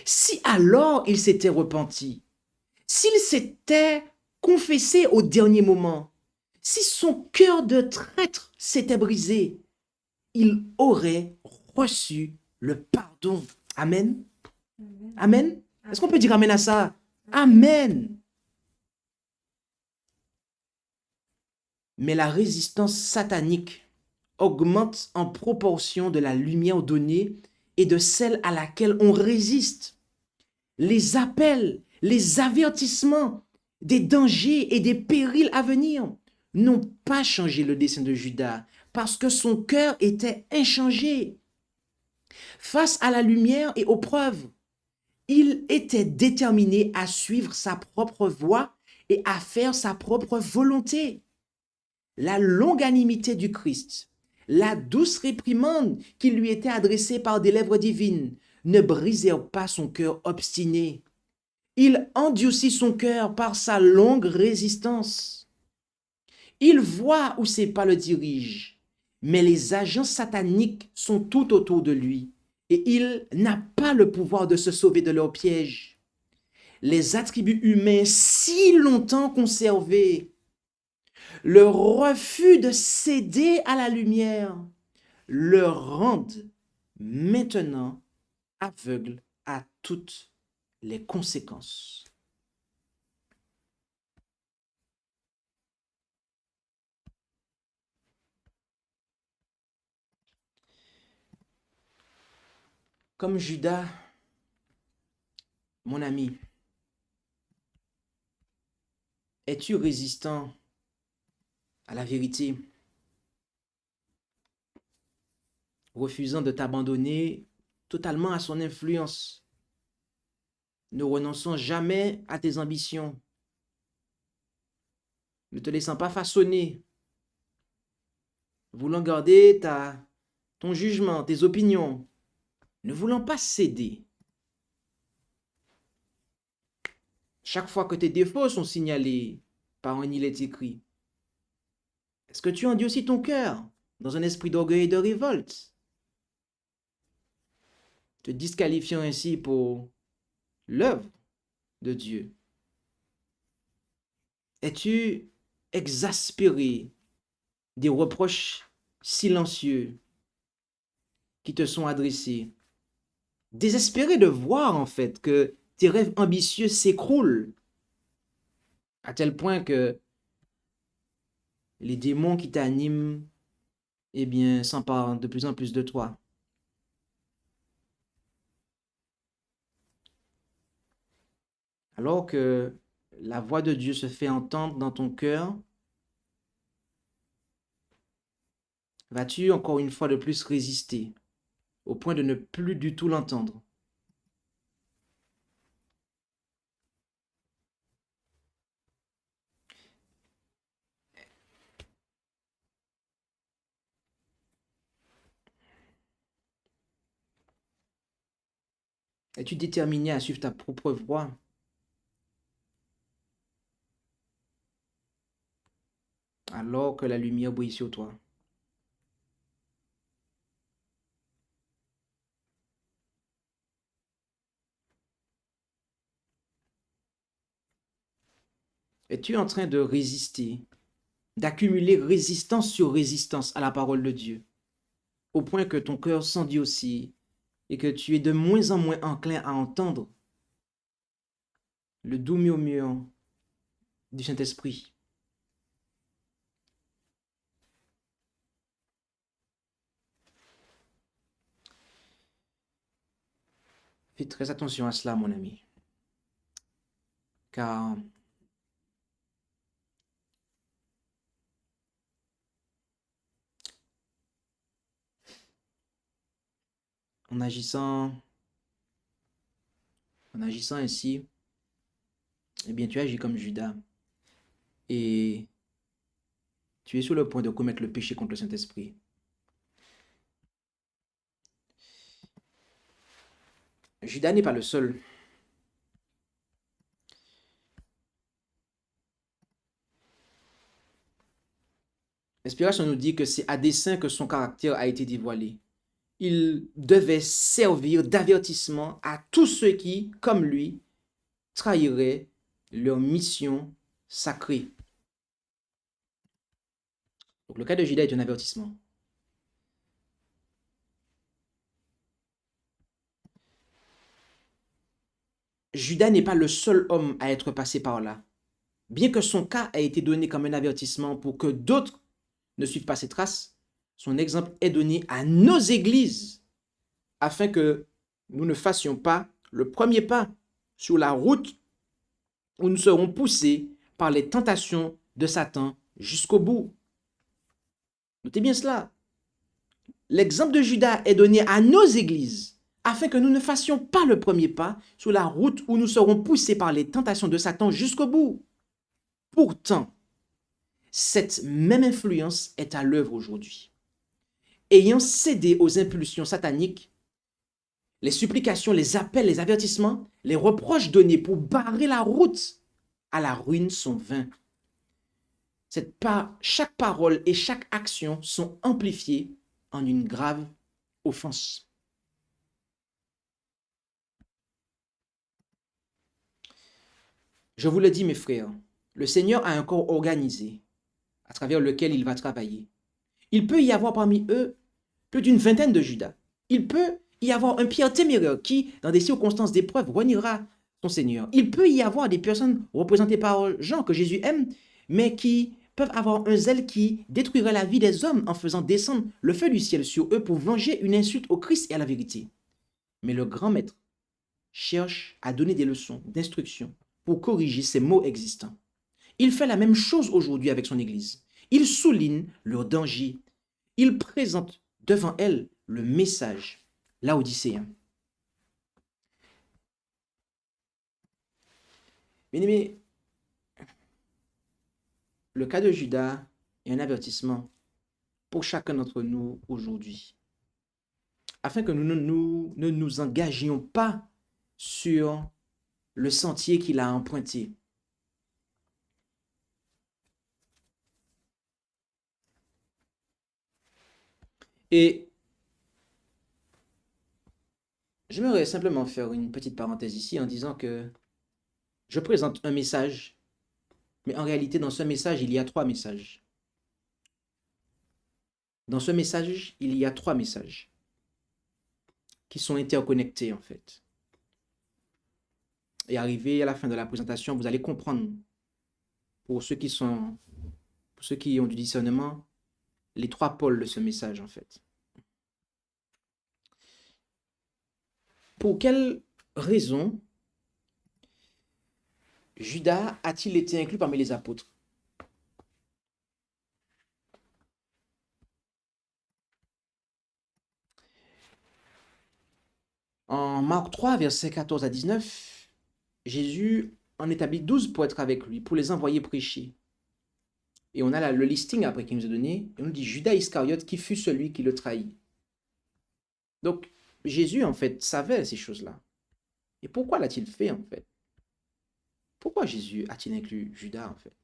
Si alors il s'était repenti, s'il s'était confessé au dernier moment, si son cœur de traître s'était brisé, il aurait reçu le pardon. Amen. Amen. Est-ce qu'on peut dire amen à ça? Amen. Mais la résistance satanique augmente en proportion de la lumière donnée et de celle à laquelle on résiste. Les appels, les avertissements des dangers et des périls à venir n'ont pas changé le dessein de Judas parce que son cœur était inchangé. Face à la lumière et aux preuves, il était déterminé à suivre sa propre voie et à faire sa propre volonté. La longanimité du Christ, la douce réprimande qui lui était adressée par des lèvres divines ne brisèrent pas son cœur obstiné. Il endurcit son cœur par sa longue résistance. Il voit où ses pas le dirigent, mais les agents sataniques sont tout autour de lui et il n'a pas le pouvoir de se sauver de leurs pièges. Les attributs humains si longtemps conservés, le refus de céder à la lumière, le rendent maintenant aveugle à toutes les conséquences. Comme Judas, mon ami, es-tu résistant à la vérité, refusant de t'abandonner totalement à son influence, ne renonçant jamais à tes ambitions, ne te laissant pas façonner, voulant garder ton jugement, tes opinions, ne voulant pas céder. Chaque fois que tes défauts sont signalés par un il est écrit, est-ce que tu endurcis ton cœur dans un esprit d'orgueil et de révolte, te disqualifiant ainsi pour l'œuvre de Dieu? Es-tu exaspéré des reproches silencieux qui te sont adressés, désespéré de voir en fait que tes rêves ambitieux s'écroulent à tel point que les démons qui t'animent, eh bien, s'emparent de plus en plus de toi? Alors que la voix de Dieu se fait entendre dans ton cœur, vas-tu encore une fois de plus résister au point de ne plus du tout l'entendre? Es-tu déterminé à suivre ta propre voie alors que la lumière brille sur toi? Es-tu en train de résister, d'accumuler résistance sur résistance à la parole de Dieu, au point que ton cœur s'endurcit et que tu es de moins en moins enclin à entendre le doux murmure du Saint-Esprit? Fais très attention à cela, mon ami, car en agissant, ainsi, eh bien, tu agis comme Judas et tu es sur le point de commettre le péché contre le Saint-Esprit. Judas n'est pas le seul. L'inspiration nous dit que c'est à dessein que son caractère a été dévoilé. Il devait servir d'avertissement à tous ceux qui, comme lui, trahiraient leur mission sacrée. Donc le cas de Judas est un avertissement. Judas n'est pas le seul homme à être passé par là. Bien que son cas ait été donné comme un avertissement pour que d'autres ne suivent pas ses traces, son exemple est donné à nos églises afin que nous ne fassions pas le premier pas sur la route où nous serons poussés par les tentations de Satan jusqu'au bout. Notez bien cela. L'exemple de Judas est donné à nos églises afin que nous ne fassions pas le premier pas sur la route où nous serons poussés par les tentations de Satan jusqu'au bout. Pourtant, cette même influence est à l'œuvre aujourd'hui. Ayant cédé aux impulsions sataniques, les supplications, les appels, les avertissements, les reproches donnés pour barrer la route à la ruine sont vains. Chaque parole et chaque action sont amplifiées en une grave offense. Je vous le dis, mes frères, le Seigneur a un corps organisé à travers lequel il va travailler. Il peut y avoir parmi eux plus d'une vingtaine de Judas. Il peut y avoir un Pierre téméraire qui, dans des circonstances d'épreuve, reniera son Seigneur. Il peut y avoir des personnes représentées par Jean que Jésus aime, mais qui peuvent avoir un zèle qui détruirait la vie des hommes en faisant descendre le feu du ciel sur eux pour venger une insulte au Christ et à la vérité. Mais le grand maître cherche à donner des leçons d'instruction pour corriger ces maux existants. Il fait la même chose aujourd'hui avec son Église. Il souligne leur danger. Il présente devant elle le message laodicéen. Bien-aimés, le cas de Judas est un avertissement pour chacun d'entre nous aujourd'hui, afin que nous ne nous engagions pas sur le sentier qu'il a emprunté. Et j'aimerais simplement faire une petite parenthèse ici en disant que je présente un message, mais en réalité, dans ce message, il y a 3 messages. Dans ce message, il y a 3 messages qui sont interconnectés en fait. Et arrivé à la fin de la présentation, vous allez comprendre, pour ceux qui ont du discernement, les 3 pôles de ce message en fait. Pour quelle raison Judas a-t-il été inclus parmi les apôtres? En Marc 3, versets 14 à 19, Jésus en établit 12 pour être avec lui, pour les envoyer prêcher. Et on a le listing après qui nous est donné, et on nous dit Judas Iscariote qui fut celui qui le trahit. Donc, Jésus, en fait, savait ces choses-là. Et pourquoi l'a-t-il fait, en fait? Pourquoi Jésus a-t-il inclus Judas, en fait?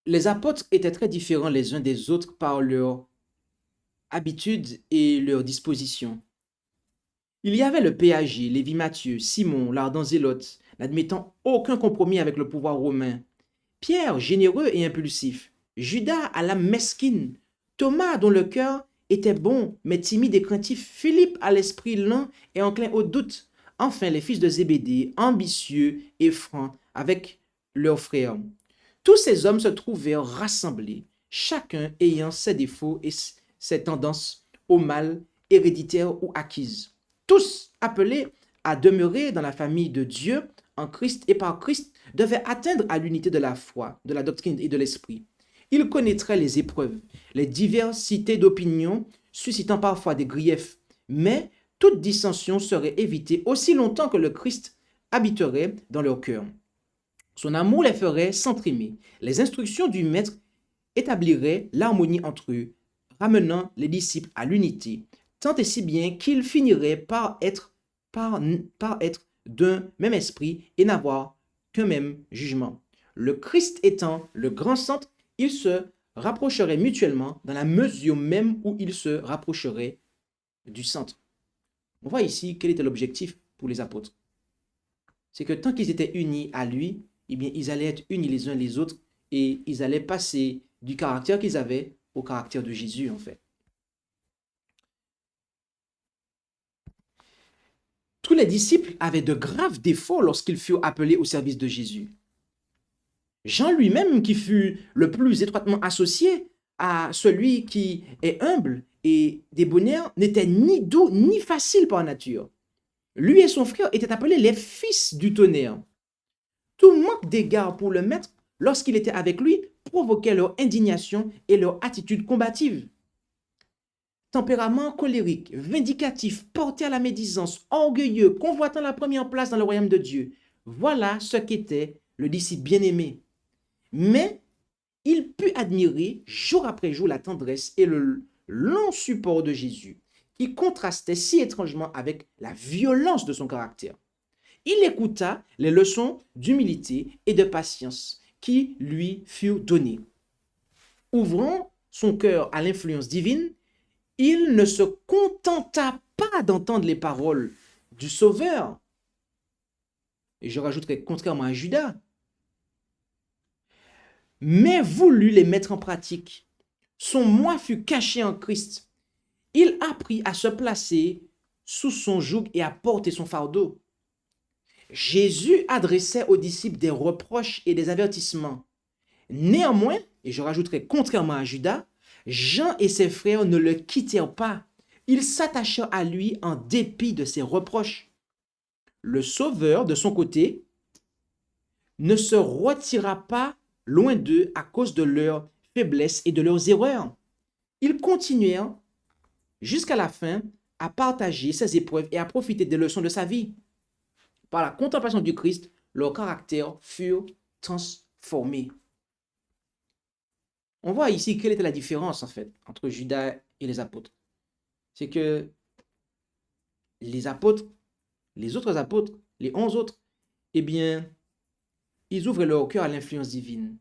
Les apôtres étaient très différents les uns des autres par leur habitude et leur disposition. Il y avait le péager, Lévi Matthieu, Simon, l'ardent zélote, n'admettant aucun compromis avec le pouvoir romain, Pierre, généreux et impulsif, Judas à l'âme mesquine, Thomas dont le cœur était bon mais timide et craintif, Philippe à l'esprit lent et enclin au doute, enfin les fils de Zébédée, ambitieux et francs avec leurs frères. Tous ces hommes se trouvèrent rassemblés, chacun ayant ses défauts et ses tendances au mal héréditaires ou acquises. Tous appelés à demeurer dans la famille de Dieu en Christ et par Christ devaient atteindre à l'unité de la foi, de la doctrine et de l'esprit. Ils connaîtraient les épreuves, les diversités d'opinions, suscitant parfois des griefs, mais toute dissension serait évitée aussi longtemps que le Christ habiterait dans leur cœur. Son amour les ferait s'entraimer. Les instructions du Maître établiraient l'harmonie entre eux, ramenant les disciples à l'unité, tant et si bien qu'ils finiraient par être d'un même esprit et n'avoir qu'un même jugement. Le Christ étant le grand centre, ils se rapprocheraient mutuellement dans la mesure même où ils se rapprocheraient du centre. On voit ici quel était l'objectif pour les apôtres. C'est que tant qu'ils étaient unis à lui, eh bien, ils allaient être unis les uns les autres et ils allaient passer du caractère qu'ils avaient au caractère de Jésus, en fait. Tous les disciples avaient de graves défauts lorsqu'ils furent appelés au service de Jésus. Jean lui-même, qui fut le plus étroitement associé à celui qui est humble et débonnaire, n'était ni doux ni facile par nature. Lui et son frère étaient appelés les fils du tonnerre. Tout manque d'égard pour le maître, lorsqu'il était avec lui, provoquait leur indignation et leur attitude combative. Tempérament colérique, vindicatif, porté à la médisance, orgueilleux, convoitant la première place dans le royaume de Dieu. Voilà ce qu'était le disciple bien-aimé. Mais il put admirer jour après jour la tendresse et le long support de Jésus, qui contrastait si étrangement avec la violence de son caractère. Il écouta les leçons d'humilité et de patience qui lui furent données. Ouvrant son cœur à l'influence divine, il ne se contenta pas d'entendre les paroles du Sauveur. Et je rajouterai, contrairement à Judas, mais voulut les mettre en pratique. Son moi fut caché en Christ. Il apprit à se placer sous son joug et à porter son fardeau. Jésus adressait aux disciples des reproches et des avertissements. Néanmoins, et je rajouterai contrairement à Judas, Jean et ses frères ne le quittèrent pas. Ils s'attachèrent à lui en dépit de ses reproches. Le Sauveur, de son côté, ne se retira pas loin d'eux à cause de leurs faiblesses et de leurs erreurs. Ils continuèrent jusqu'à la fin à partager ses épreuves et à profiter des leçons de sa vie. Par la contemplation du Christ, leurs caractères furent transformés. On voit ici quelle était la différence en fait entre Judas et les apôtres. C'est que les apôtres, les autres apôtres, les 11 autres, eh bien, ils ouvrent leur cœur à l'influence divine.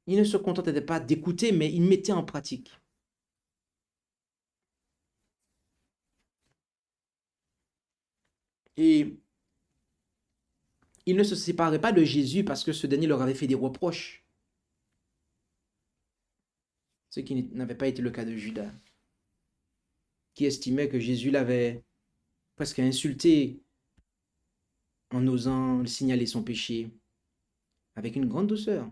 Ils ne se contentaient pas d'écouter, mais ils mettaient en pratique. Et ils ne se séparaient pas de Jésus parce que ce dernier leur avait fait des reproches. Ce qui n'avait pas été le cas de Judas, qui estimait que Jésus l'avait presque insulté en osant signaler son péché avec une grande douceur.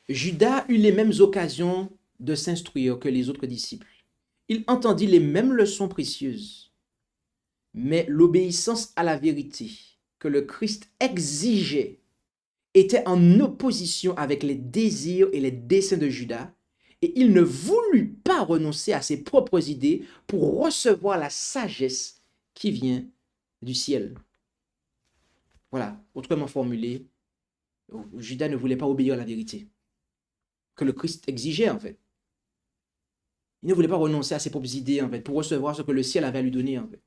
Judas eut les mêmes occasions de s'instruire que les autres disciples. Il entendit les mêmes leçons précieuses. Mais l'obéissance à la vérité que le Christ exigeait était en opposition avec les désirs et les desseins de Judas, et il ne voulut pas renoncer à ses propres idées pour recevoir la sagesse qui vient du ciel. Voilà, autrement formulé, Judas ne voulait pas obéir à la vérité que le Christ exigeait en fait. Il ne voulait pas renoncer à ses propres idées en fait pour recevoir ce que le ciel avait à lui donner en fait.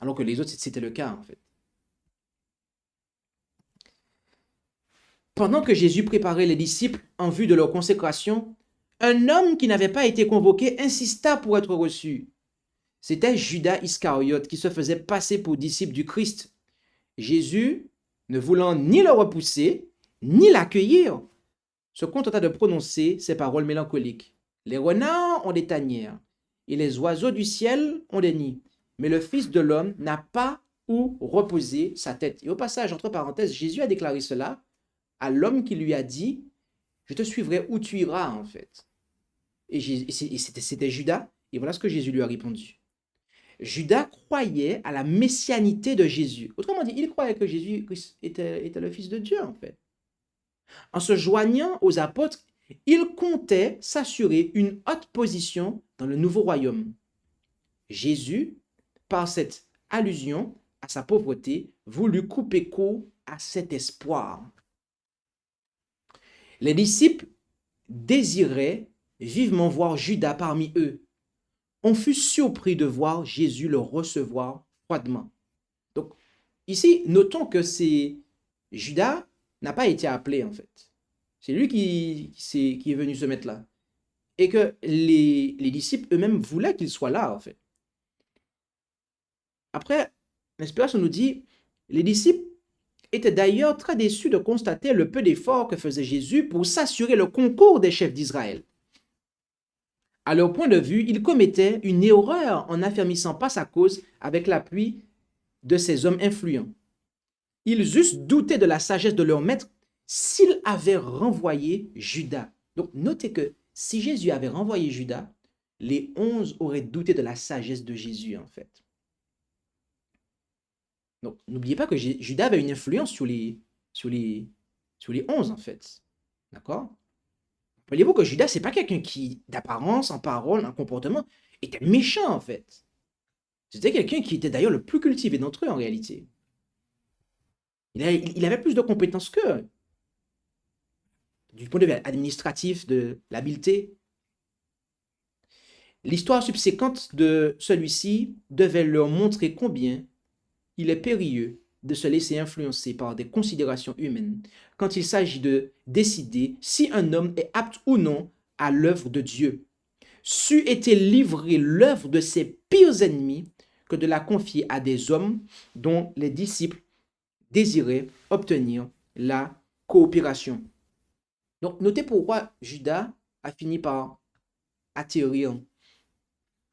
Alors que les autres, c'était le cas en fait. Pendant que Jésus préparait les disciples en vue de leur consécration, un homme qui n'avait pas été convoqué insista pour être reçu. C'était Judas Iscariote qui se faisait passer pour disciple du Christ. Jésus, ne voulant ni le repousser, ni l'accueillir, se contenta de prononcer ces paroles mélancoliques. Les renards ont des tanières et les oiseaux du ciel ont des nids, mais le Fils de l'homme n'a pas où reposer sa tête. Et au passage, entre parenthèses, Jésus a déclaré cela à l'homme qui lui a dit, je te suivrai où tu iras en fait. Et c'était Judas, et voilà ce que Jésus lui a répondu. Judas croyait à la messianité de Jésus. Autrement dit, il croyait que Jésus était le Fils de Dieu en fait. En se joignant aux apôtres, il comptait s'assurer une haute position dans le nouveau royaume. Jésus, par cette allusion à sa pauvreté, voulut couper court à cet espoir. Les disciples désiraient vivement voir Judas parmi eux. On fut surpris de voir Jésus le recevoir froidement. Donc, ici, notons que Judas n'a pas été appelé en fait. C'est lui qui est venu se mettre là. Et que les disciples eux-mêmes voulaient qu'il soit là en fait. Après, l'inspiration nous dit, les disciples étaient d'ailleurs très déçus de constater le peu d'efforts que faisait Jésus pour s'assurer le concours des chefs d'Israël. À leur point de vue, ils commettaient une erreur en n'affermissant pas sa cause avec l'appui de ces hommes influents. Ils eussent douté de la sagesse de leur maître s'il avait renvoyé Judas. Donc, notez que si Jésus avait renvoyé Judas, les 11 auraient douté de la sagesse de Jésus, en fait. Donc, n'oubliez pas que Judas avait une influence sur les 11, en fait. D'accord? Rappelez-vous que Judas, ce n'est pas quelqu'un qui, d'apparence, en parole, en comportement, était méchant, en fait. C'était quelqu'un qui était d'ailleurs le plus cultivé d'entre eux, en réalité. Il avait plus de compétences qu'eux. Du point de vue administratif, de l'habileté. L'histoire subséquente de celui-ci devait leur montrer combien il est périlleux de se laisser influencer par des considérations humaines quand il s'agit de décider si un homme est apte ou non à l'œuvre de Dieu. C'eût été livrer l'œuvre de ses pires ennemis que de la confier à des hommes dont les disciples désiraient obtenir la coopération. Donc, notez pourquoi Judas a fini par atterrir.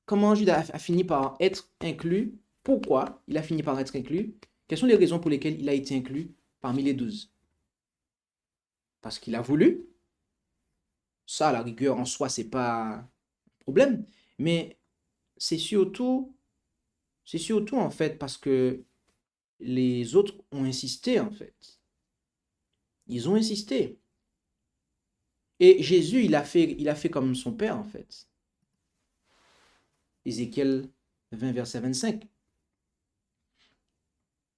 Comment Judas a fini par être inclus? Pourquoi il a fini par être inclus? Quelles sont les raisons pour lesquelles il a été inclus parmi les 12? Parce qu'il a voulu. Ça, à la rigueur, en soi, c'est pas un problème. Mais c'est surtout en fait parce que les autres ont insisté, en fait. Ils ont insisté. Et Jésus, il a fait comme son père, en fait. Ézéchiel 20, verset 25.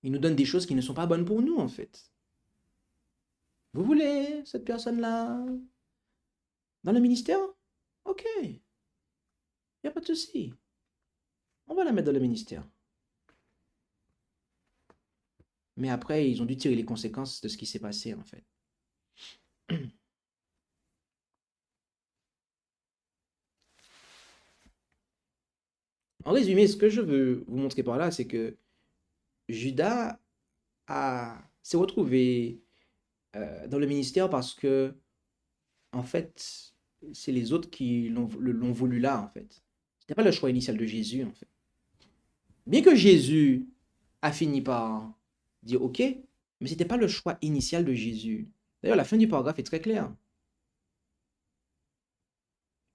Il nous donne des choses qui ne sont pas bonnes pour nous, en fait. Vous voulez cette personne-là dans le ministère? Ok. Il n'y a pas de souci. On va la mettre dans le ministère. Mais après, ils ont dû tirer les conséquences de ce qui s'est passé, en fait. En résumé, ce que je veux vous montrer par là, c'est que Judas s'est retrouvé dans le ministère parce que, en fait, c'est les autres qui l'ont voulu là, en fait. Ce n'était pas le choix initial de Jésus, en fait. Bien que Jésus a fini par dire OK, mais ce n'était pas le choix initial de Jésus. D'ailleurs, la fin du paragraphe est très claire.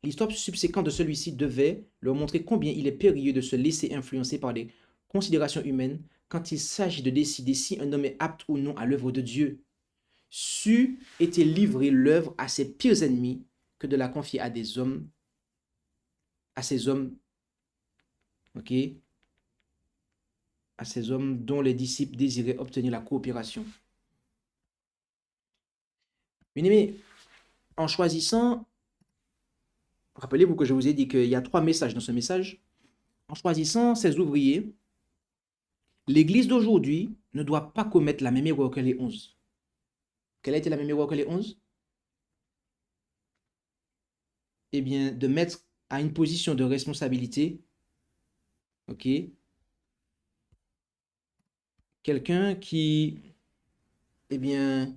L'histoire subséquente de celui-ci devait leur montrer combien il est périlleux de se laisser influencer par des considérations humaines quand il s'agit de décider si un homme est apte ou non à l'œuvre de Dieu. C'eût été livrer l'œuvre à ses pires ennemis que de la confier à des hommes, à ces hommes, ok, à ces hommes dont les disciples désiraient obtenir la coopération. Bien aimé, en choisissant, rappelez-vous que je vous ai dit qu'il y a 3 messages dans ce message. En choisissant ces ouvriers, l'Église d'aujourd'hui ne doit pas commettre la même erreur que les 11. Quelle a été la même erreur que les 11? Eh bien, de mettre à une position de responsabilité, ok, quelqu'un qui, eh bien,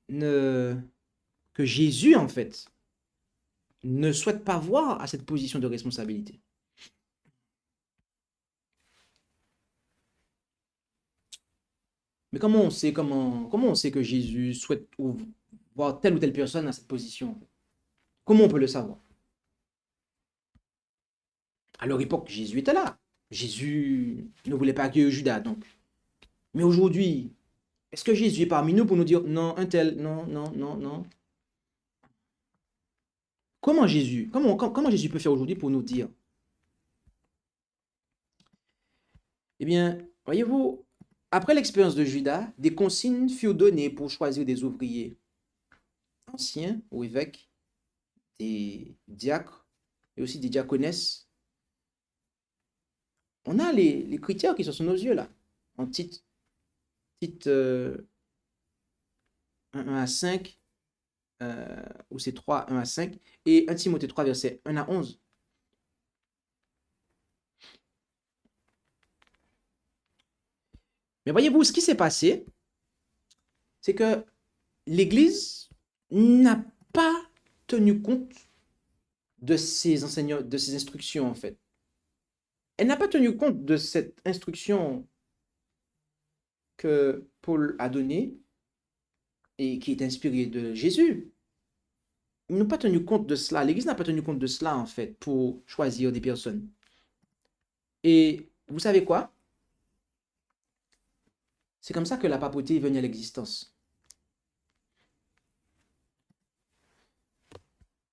ne, que Jésus, en fait, ne souhaite pas voir à cette position de responsabilité. Mais comment on sait que Jésus souhaite voir telle ou telle personne à cette position? Comment on peut le savoir? À leur époque, Jésus était là. Jésus ne voulait pas accueillir Judas, donc. Mais aujourd'hui, est-ce que Jésus est parmi nous pour nous dire non, un tel, non, non, non, non? Comment Jésus peut faire aujourd'hui pour nous dire? Eh bien, voyez-vous, après l'expérience de Judas, des consignes furent données pour choisir des ouvriers anciens ou évêques, des diacres et aussi des diaconesses. On a les critères qui sont sous nos yeux là, en titre 1 à 5, ou c'est 3, 1 à 5, et 1 Timothée 3, verset 1 à 11. Mais voyez-vous, ce qui s'est passé, c'est que l'Église n'a pas tenu compte de ces enseignants, de ces instructions en fait. Elle n'a pas tenu compte de cette instruction que Paul a donnée et qui est inspirée de Jésus. Ils n'ont pas tenu compte de cela. L'Église n'a pas tenu compte de cela en fait pour choisir des personnes. Et vous savez quoi? C'est comme ça que la papauté est venue à l'existence.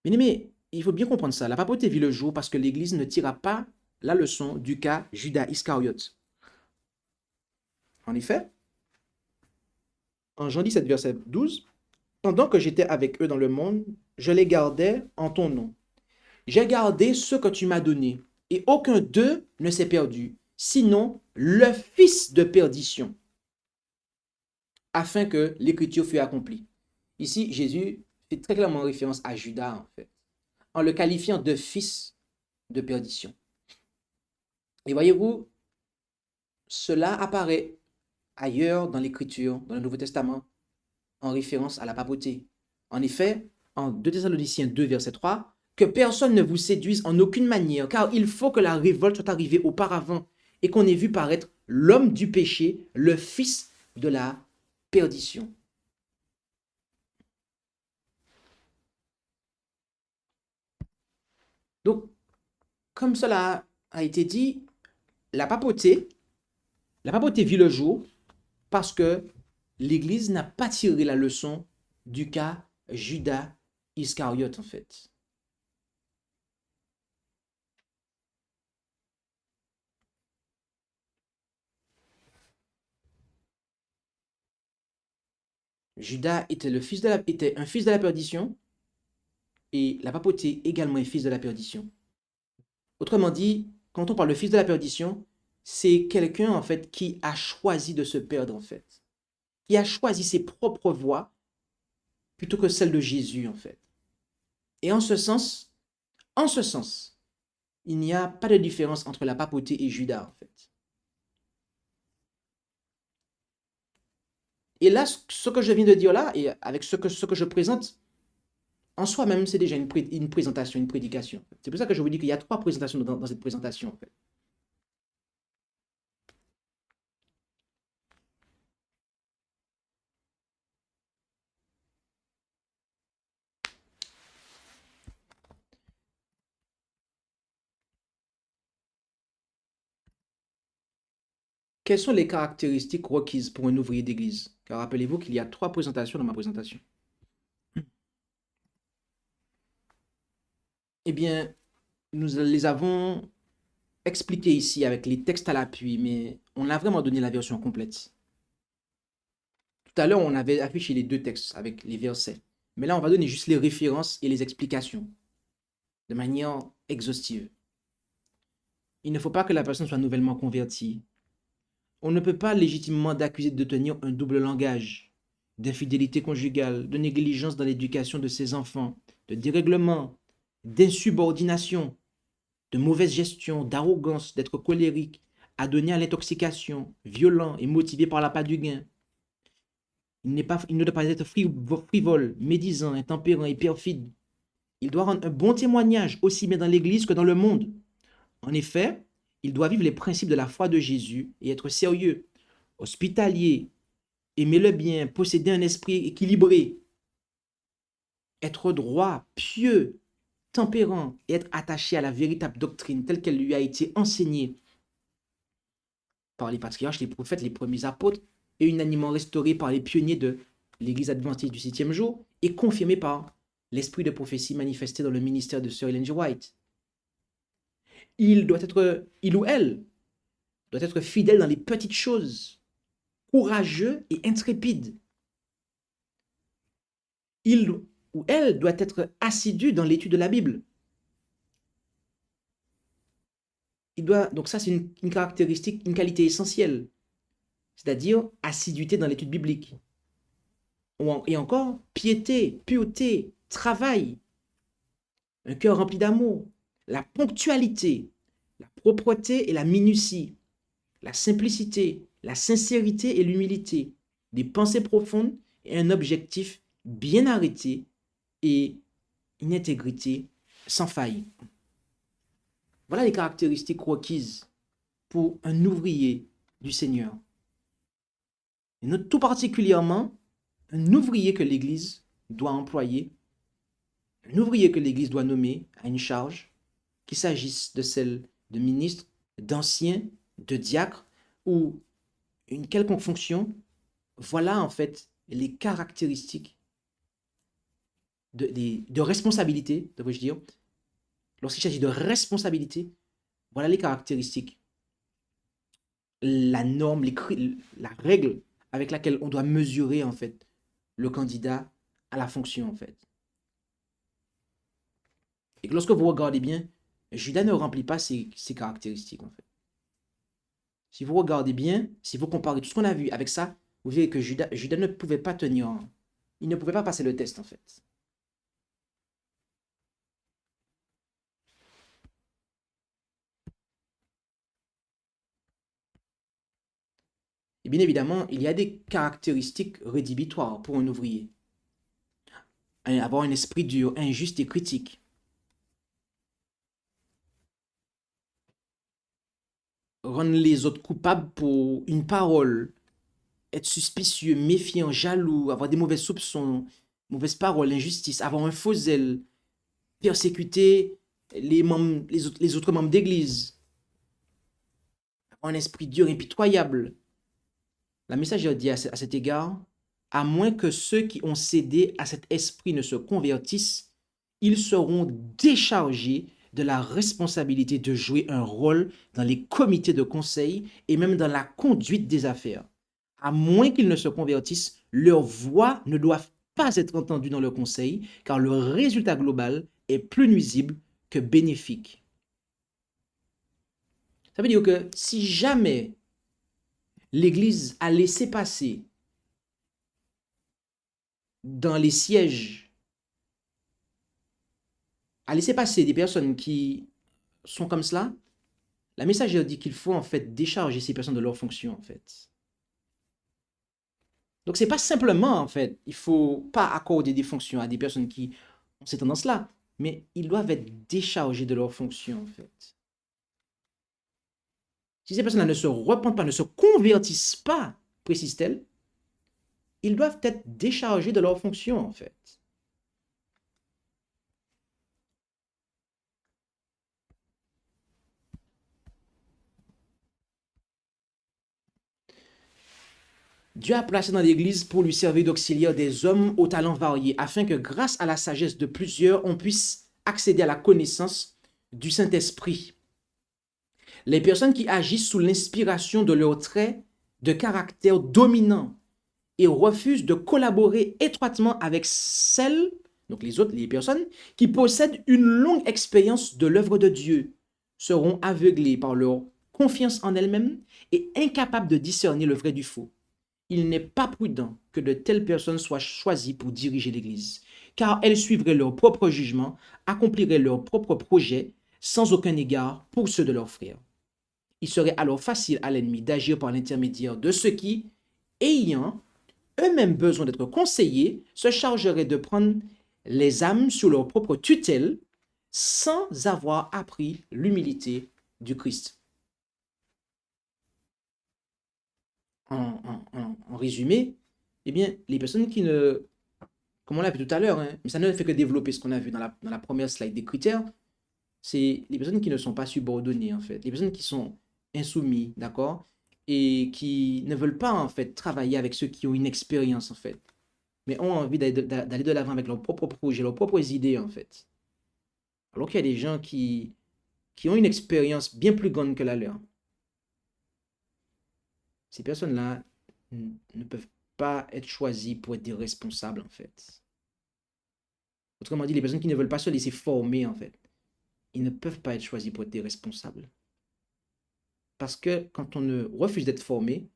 Mais il faut bien comprendre ça. La papauté vit le jour parce que l'Église ne tira pas la leçon du cas Judas Iscariote. En effet, en Jean 17, verset 12, pendant que j'étais avec eux dans le monde, je les gardais en ton nom. J'ai gardé ce que tu m'as donné, et aucun d'eux ne s'est perdu, sinon le fils de perdition, afin que l'écriture fût accomplie. Ici, Jésus fait très clairement référence à Judas, en fait, en le qualifiant de fils de perdition. Et voyez-vous, cela apparaît ailleurs dans l'Écriture, dans le Nouveau Testament, en référence à la papauté. En effet, en 2 Thessaloniciens 2, verset 3, que personne ne vous séduise en aucune manière, car il faut que la révolte soit arrivée auparavant et qu'on ait vu paraître l'homme du péché, le fils de la perdition. Donc, comme cela a été dit, la papauté vit le jour parce que l'Église n'a pas tiré la leçon du cas Judas Iscariote, en fait. Judas était un fils de la perdition et la papauté également est fils de la perdition. Autrement dit, quand on parle de fils de la perdition, c'est quelqu'un en fait qui a choisi de se perdre en fait, qui a choisi ses propres voies plutôt que celle de Jésus en fait. Et en ce sens, il n'y a pas de différence entre la papauté et Judas en fait. Et là, ce que je viens de dire là, et avec ce que je présente, en soi-même, c'est déjà une présentation, une prédication. C'est pour ça que je vous dis qu'il y a 3 présentations dans cette présentation en fait. Quelles sont les caractéristiques requises pour un ouvrier d'église? Car rappelez-vous qu'il y a 3 présentations dans ma présentation. Eh bien, nous les avons expliquées ici avec les textes à l'appui, mais on a vraiment donné la version complète. Tout à l'heure, on avait affiché les 2 textes avec les versets. Mais là, on va donner juste les références et les explications de manière exhaustive. Il ne faut pas que la personne soit nouvellement convertie. On ne peut pas légitimement d'accuser de tenir un double langage. d'infidélité conjugale, de négligence dans l'éducation de ses enfants, de dérèglement, d'insubordination, de mauvaise gestion, d'arrogance, d'être colérique, adonné à l'intoxication, violent et motivé par l'appât du gain. Il ne doit pas être frivole, médisant, intempérant et perfide. Il doit rendre un bon témoignage aussi bien dans l'Église que dans le monde. En effet, il doit vivre les principes de la foi de Jésus et être sérieux, hospitalier, aimer le bien, posséder un esprit équilibré, être droit, pieux, tempérant et être attaché à la véritable doctrine telle qu'elle lui a été enseignée par les patriarches, les prophètes, les premiers apôtres, et unanimement restaurée par les pionniers de l'Église adventiste du 7e jour et confirmée par l'esprit de prophétie manifesté dans le ministère de Sir Ellen G. White. Il ou elle doit être fidèle dans les petites choses, courageux et intrépide. Il ou elle doit être assidu dans l'étude de la Bible. Donc ça, c'est une caractéristique, une qualité essentielle, c'est-à-dire assiduité dans l'étude biblique. Et encore, piété, pureté, travail, un cœur rempli d'amour, la ponctualité, la propreté et la minutie, la simplicité, la sincérité et l'humilité, des pensées profondes et un objectif bien arrêté et une intégrité sans faille. Voilà les caractéristiques requises pour un ouvrier du Seigneur. Et note tout particulièrement un ouvrier que l'Église doit employer, un ouvrier que l'Église doit nommer à une charge, qu'il s'agisse de celle de ministre, d'ancien, de diacre ou une quelconque fonction. Voilà en fait les caractéristiques de responsabilité, devrais-je dire. Lorsqu'il s'agit de responsabilité, voilà les caractéristiques, la norme, la règle avec laquelle on doit mesurer en fait le candidat à la fonction en fait. Et que lorsque vous regardez bien, Judas ne remplit pas ces caractéristiques en fait. Si vous regardez bien, si vous comparez tout ce qu'on a vu avec ça, vous verrez que Judas ne pouvait pas tenir, il ne pouvait pas passer le test en fait. Et bien évidemment, il y a des caractéristiques rédhibitoires pour un ouvrier. Avoir un esprit dur, injuste et critique. Rendre les autres coupables pour une parole. Être suspicieux, méfiant, jaloux, avoir des mauvais soupçons, mauvaises paroles, injustice, avoir un faux zèle, persécuter les autres membres d'église. Avoir un esprit dur, impitoyable. La messagère dit à cet égard, à moins que ceux qui ont cédé à cet esprit ne se convertissent, ils seront déchargés de la responsabilité de jouer un rôle dans les comités de conseil et même dans la conduite des affaires. À moins qu'ils ne se convertissent, leurs voix ne doivent pas être entendues dans le conseil, car le résultat global est plus nuisible que bénéfique. Ça veut dire que si jamais l'Église a laissé passer dans les sièges, a laissé passer des personnes qui sont comme cela, la messagère dit qu'il faut en fait décharger ces personnes de leurs fonctions en fait. Donc c'est pas simplement en fait, il faut pas accorder des fonctions à des personnes qui ont ces tendances-là, mais ils doivent être déchargés de leurs fonctions en fait. Si ces personnes-là ne se repentent pas, ne se convertissent pas, précise-t-elle, ils doivent être déchargés de leurs fonctions, en fait. Dieu a placé dans l'Église pour lui servir d'auxiliaire des hommes aux talents variés, afin que grâce à la sagesse de plusieurs, on puisse accéder à la connaissance du Saint-Esprit. Les personnes qui agissent sous l'inspiration de leurs traits de caractère dominants et refusent de collaborer étroitement avec celles, donc les personnes, qui possèdent une longue expérience de l'œuvre de Dieu, seront aveuglées par leur confiance en elles-mêmes et incapables de discerner le vrai du faux. il n'est pas prudent que de telles personnes soient choisies pour diriger l'Église, car elles suivraient leur propre jugement, accompliraient leurs propres projets sans aucun égard pour ceux de leurs frères. Il serait alors facile à l'ennemi d'agir par l'intermédiaire de ceux qui, ayant eux-mêmes besoin d'être conseillés, se chargeraient de prendre les âmes sous leur propre tutelle sans avoir appris l'humilité du Christ. En résumé, eh bien, les personnes qui ne, comme on l'a vu tout à l'heure, hein, mais ça ne fait que développer ce qu'on a vu dans la première slide des critères, c'est les personnes qui ne sont pas subordonnées, en fait, les personnes qui sont insoumises, d'accord, et qui ne veulent pas, en fait, travailler avec ceux qui ont une expérience, en fait, mais ont envie d'aller de l'avant avec leurs propres projets, leurs propres idées, en fait. Alors qu'il y a des gens qui ont une expérience bien plus grande que la leur. Ces personnes-là ne peuvent pas être choisies pour être des responsables, en fait. Autrement dit, les personnes qui ne veulent pas se laisser former, en fait, ils ne peuvent pas être choisis pour être des responsables. Parce que quand on ne refuse d'être formé,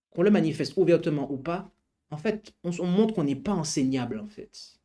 qu'on le manifeste ouvertement ou pas, en fait, on montre qu'on n'est pas enseignable, en fait.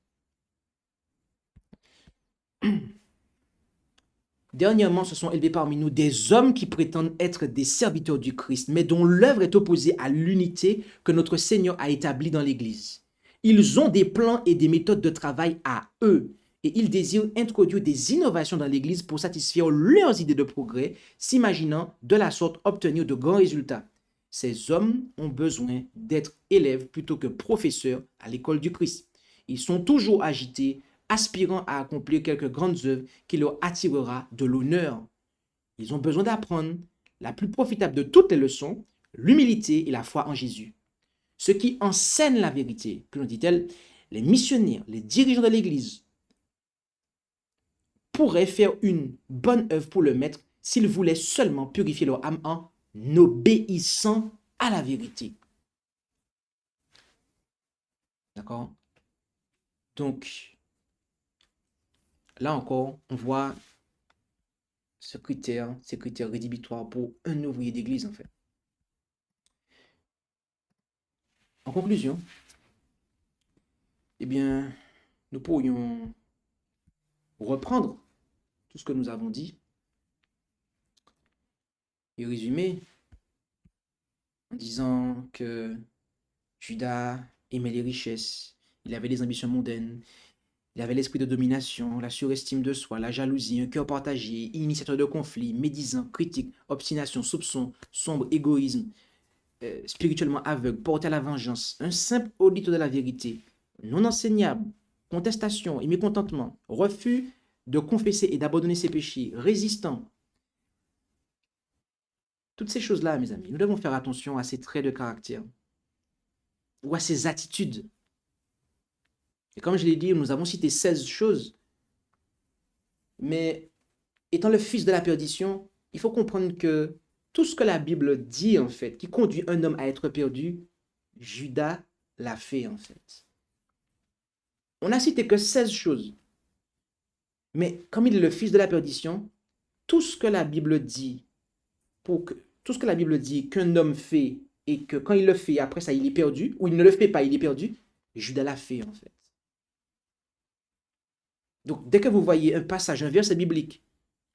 Dernièrement, se sont élevés parmi nous des hommes qui prétendent être des serviteurs du Christ, mais dont l'œuvre est opposée à l'unité que notre Seigneur a établie dans l'Église. Ils ont des plans et des méthodes de travail à eux, et ils désirent introduire des innovations dans l'Église pour satisfaire leurs idées de progrès, s'imaginant de la sorte obtenir de grands résultats. Ces hommes ont besoin d'être élèves plutôt que professeurs à l'école du Christ. Ils sont toujours agités, aspirant à accomplir quelques grandes œuvres qui leur attirera de l'honneur. Ils ont besoin d'apprendre la plus profitable de toutes les leçons, l'humilité et la foi en Jésus. Ceux qui enseignent la vérité, que l'on dit-elle, les missionnaires, les dirigeants de l'Église, pourraient faire une bonne œuvre pour le Maître s'ils voulaient seulement purifier leur âme en obéissant à la vérité. D'accord? Donc, là encore, on voit ces critères rédhibitoires pour un ouvrier d'église, en fait. En conclusion, eh bien, nous pourrions reprendre tout ce que nous avons dit et résumer en disant que Judas aimait les richesses, il avait des ambitions mondaines, il avait l'esprit de domination, la surestime de soi, la jalousie, un cœur partagé, initiateur de conflits, médisant, critique, obstination, soupçon, sombre, égoïsme, spirituellement aveugle, porté à la vengeance, un simple auditeur de la vérité, non enseignable, contestation et mécontentement, refus de confesser et d'abandonner ses péchés, résistant. Toutes ces choses-là, mes amis, nous devons faire attention à ces traits de caractère ou à ces attitudes. Et comme je l'ai dit, nous avons cité 16 choses. Mais étant le fils de la perdition, il faut comprendre que tout ce que la Bible dit, en fait, qui conduit un homme à être perdu, Judas l'a fait, en fait. On n'a cité que 16 choses. Mais comme il est le fils de la perdition, tout ce que la Bible dit, tout ce que la Bible dit qu'un homme fait et que quand il le fait, après ça, il est perdu, ou il ne le fait pas, il est perdu, Judas l'a fait, en fait. Donc, dès que vous voyez un passage, un verset biblique,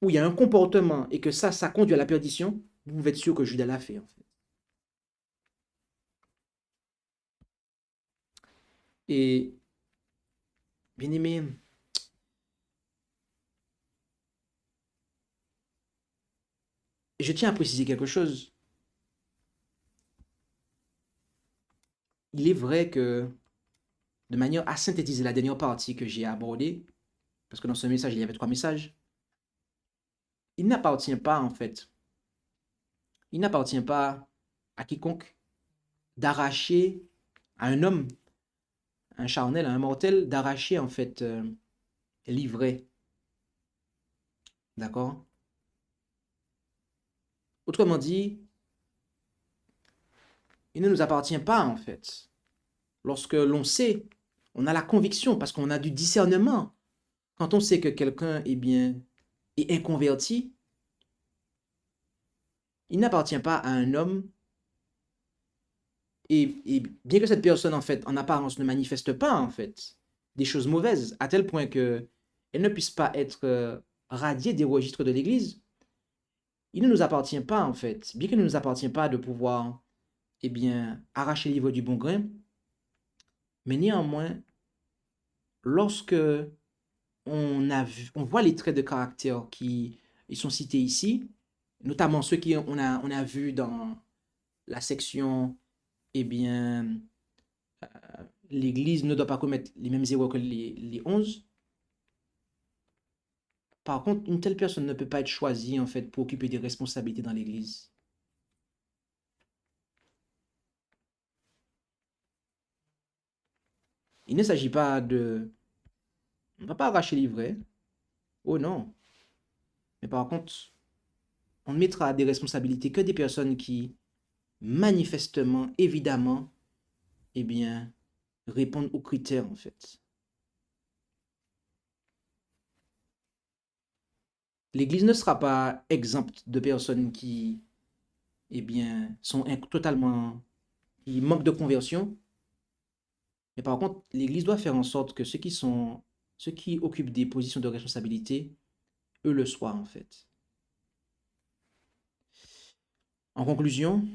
où il y a un comportement et que ça conduit à la perdition, vous pouvez être sûr que Judas l'a fait, en fait. Et, bien aimé, je tiens à préciser quelque chose. Il est vrai que, de manière à synthétiser la dernière partie que j'ai abordée, parce que dans ce message, il y avait 3 messages, il n'appartient pas, en fait, il n'appartient pas à quiconque d'arracher à un homme, à un charnel, à un mortel, d'arracher, en fait, l'ivraie. D'accord? Autrement dit, il ne nous appartient pas, en fait. Lorsque l'on sait, on a la conviction, parce qu'on a du discernement. Quand on sait que quelqu'un est inconverti, il n'appartient pas à un homme et bien que cette personne, en fait, en apparence, ne manifeste pas, en fait, des choses mauvaises, à tel point que elle ne puisse pas être radiée des registres de l'Église, il ne nous appartient pas, en fait, bien qu'il ne nous appartient pas de pouvoir, eh bien, arracher le livre du bon grain, mais néanmoins, lorsque on voit les traits de caractère qui ils sont cités ici, notamment ceux on a vu dans la section, eh bien, l'Église ne doit pas commettre les mêmes erreurs que les 11. Par contre, une telle personne ne peut pas être choisie, en fait, pour occuper des responsabilités dans l'Église. Il ne s'agit pas de... On ne va pas arracher les vrais. Oh non. Mais par contre, on ne mettra à des responsabilités que des personnes qui, manifestement, évidemment, eh bien, répondent aux critères, en fait. L'Église ne sera pas exempte de personnes qui, eh bien, sont totalement, qui manquent de conversion. Mais par contre, l'Église doit faire en sorte que ceux qui occupent des positions de responsabilité, eux le soient, en fait. En conclusion,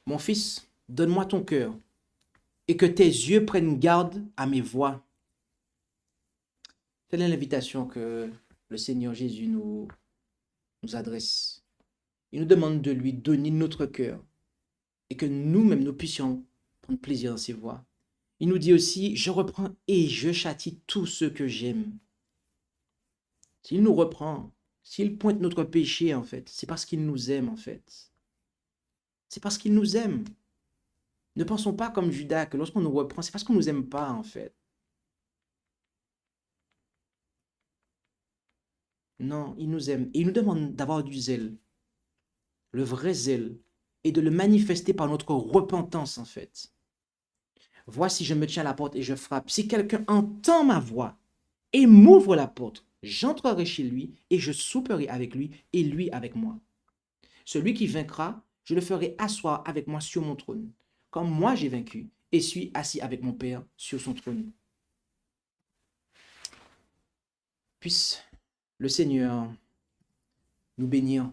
mon fils, donne-moi ton cœur et que tes yeux prennent garde à mes voies. Telle est l'invitation que le Seigneur Jésus nous adresse. Il nous demande de lui donner notre cœur et que nous-mêmes nous puissions prendre plaisir dans ses voies. Il nous dit aussi, je reprends et je châtie tous ceux que j'aime. S'il nous reprend, s'il pointe notre péché, en fait, c'est parce qu'il nous aime, en fait. C'est parce qu'il nous aime. Ne pensons pas comme Judas que lorsqu'on nous reprend, c'est parce qu'on ne nous aime pas, en fait. Non, il nous aime. Et il nous demande d'avoir du zèle, le vrai zèle, et de le manifester par notre repentance, en fait. Voici, je me tiens à la porte et je frappe. Si quelqu'un entend ma voix et m'ouvre la porte, j'entrerai chez lui et je souperai avec lui et lui avec moi. Celui qui vaincra, je le ferai asseoir avec moi sur mon trône, comme moi j'ai vaincu et suis assis avec mon Père sur son trône. Puisse le Seigneur nous bénir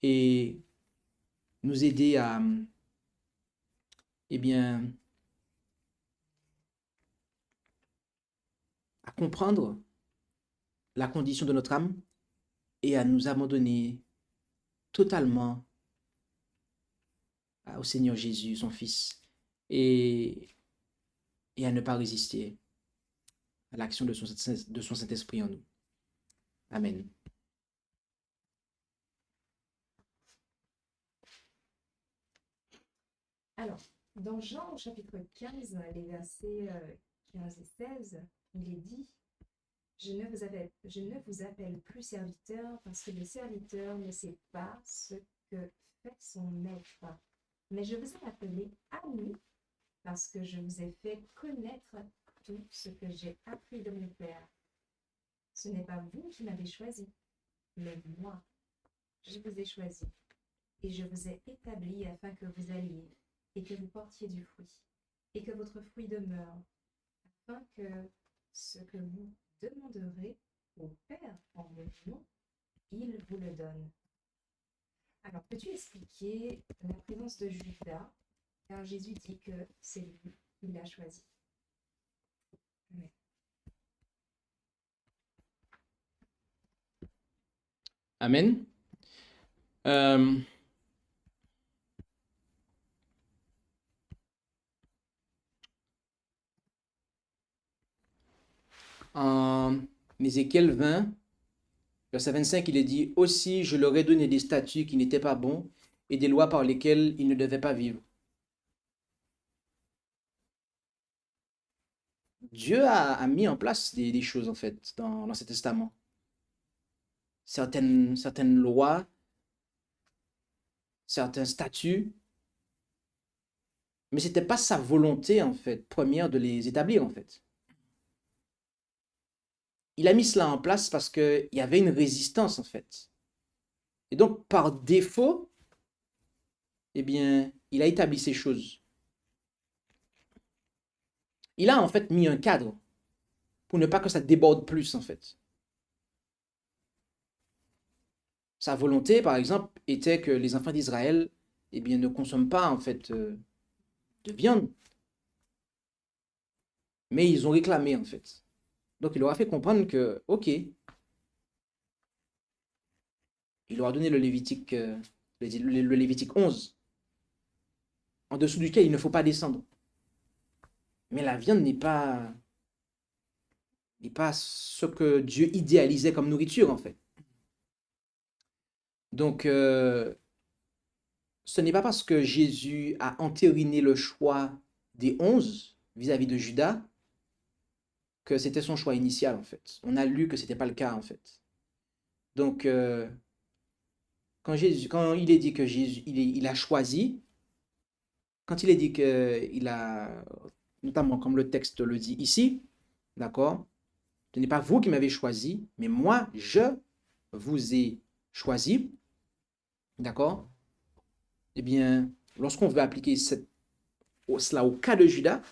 et nous aider à, eh bien, à comprendre la condition de notre âme et à nous abandonner totalement au Seigneur Jésus, son Fils, et, et à ne pas résister à l'action de son Saint-Esprit en nous. Amen. Alors, dans Jean au chapitre 15, les versets 15 et 16, il est dit, je ne vous appelle plus serviteur parce que le serviteur ne sait pas ce que fait son maître, mais je vous ai appelé ami parce que je vous ai fait connaître tout ce que j'ai appris de mon Père. Ce n'est pas vous qui m'avez choisi, mais moi. Je vous ai choisi et je vous ai établi afin que vous alliez et que vous portiez du fruit et que votre fruit demeure, afin que ce que vous demanderez au Père en mon nom, il vous le donne. Alors, peux-tu expliquer la présence de Judas, car Jésus dit que c'est lui qui l'a choisi. Amen. En Ézéchiel 20, verset 25, il est dit, aussi je leur ai donné des statuts qui n'étaient pas bons et des lois par lesquelles ils ne devaient pas vivre. Dieu a mis en place des choses, en fait, dans ce testament. Certaines lois, certains statuts, mais ce n'était pas sa volonté, en fait, première de les établir, en fait. il a mis cela en place parce qu'il y avait une résistance en fait. Et donc, par défaut, eh bien, il a établi ces choses. Il a en fait mis un cadre pour ne pas que ça déborde plus en fait. Sa volonté, par exemple, était que les enfants d'Israël, eh bien, ne consomment pas en fait de viande, mais ils ont réclamé en fait. Donc, il leur a fait comprendre que, ok, il leur a donné le Lévitique, le Lévitique 11, en dessous duquel il ne faut pas descendre. Mais la viande n'est pas ce que Dieu idéalisait comme nourriture en fait. Donc, ce n'est pas parce que Jésus a entériné le choix des 11 vis-à-vis de Judas que c'était son choix initial en fait. On a lu que ce n'était pas le cas en fait. Donc, quand il est dit que Jésus, il a choisi, quand il est dit qu'il a, notamment comme le texte le dit ici, d'accord, ce n'est pas vous qui m'avez choisi, mais moi, je vous ai choisi, d'accord, eh bien, lorsqu'on veut appliquer cela au cas de Judas,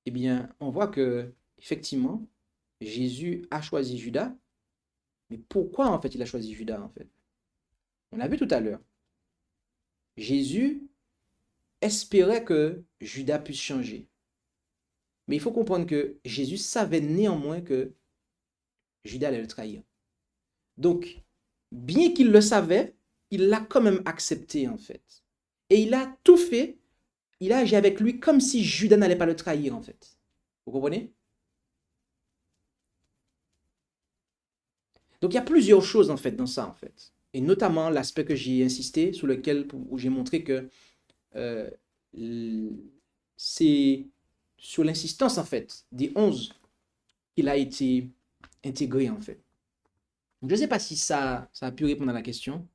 eh bien, on voit que, effectivement, Jésus a choisi Judas, mais pourquoi en fait il a choisi Judas en fait? On l'a vu tout à l'heure. Jésus espérait que Judas puisse changer. Mais il faut comprendre que Jésus savait néanmoins que Judas allait le trahir. Donc, bien qu'il le savait, il l'a quand même accepté en fait. Et il a tout fait, il a agi avec lui comme si Judas n'allait pas le trahir en fait. Vous comprenez? Donc il y a plusieurs choses en fait dans ça en fait. Et notamment l'aspect que j'ai insisté, sur lequel où j'ai montré que euh, c'est sur l'insistance en fait des 11 qu'il a été intégré en fait. Donc, je ne sais pas si ça a pu répondre à la question.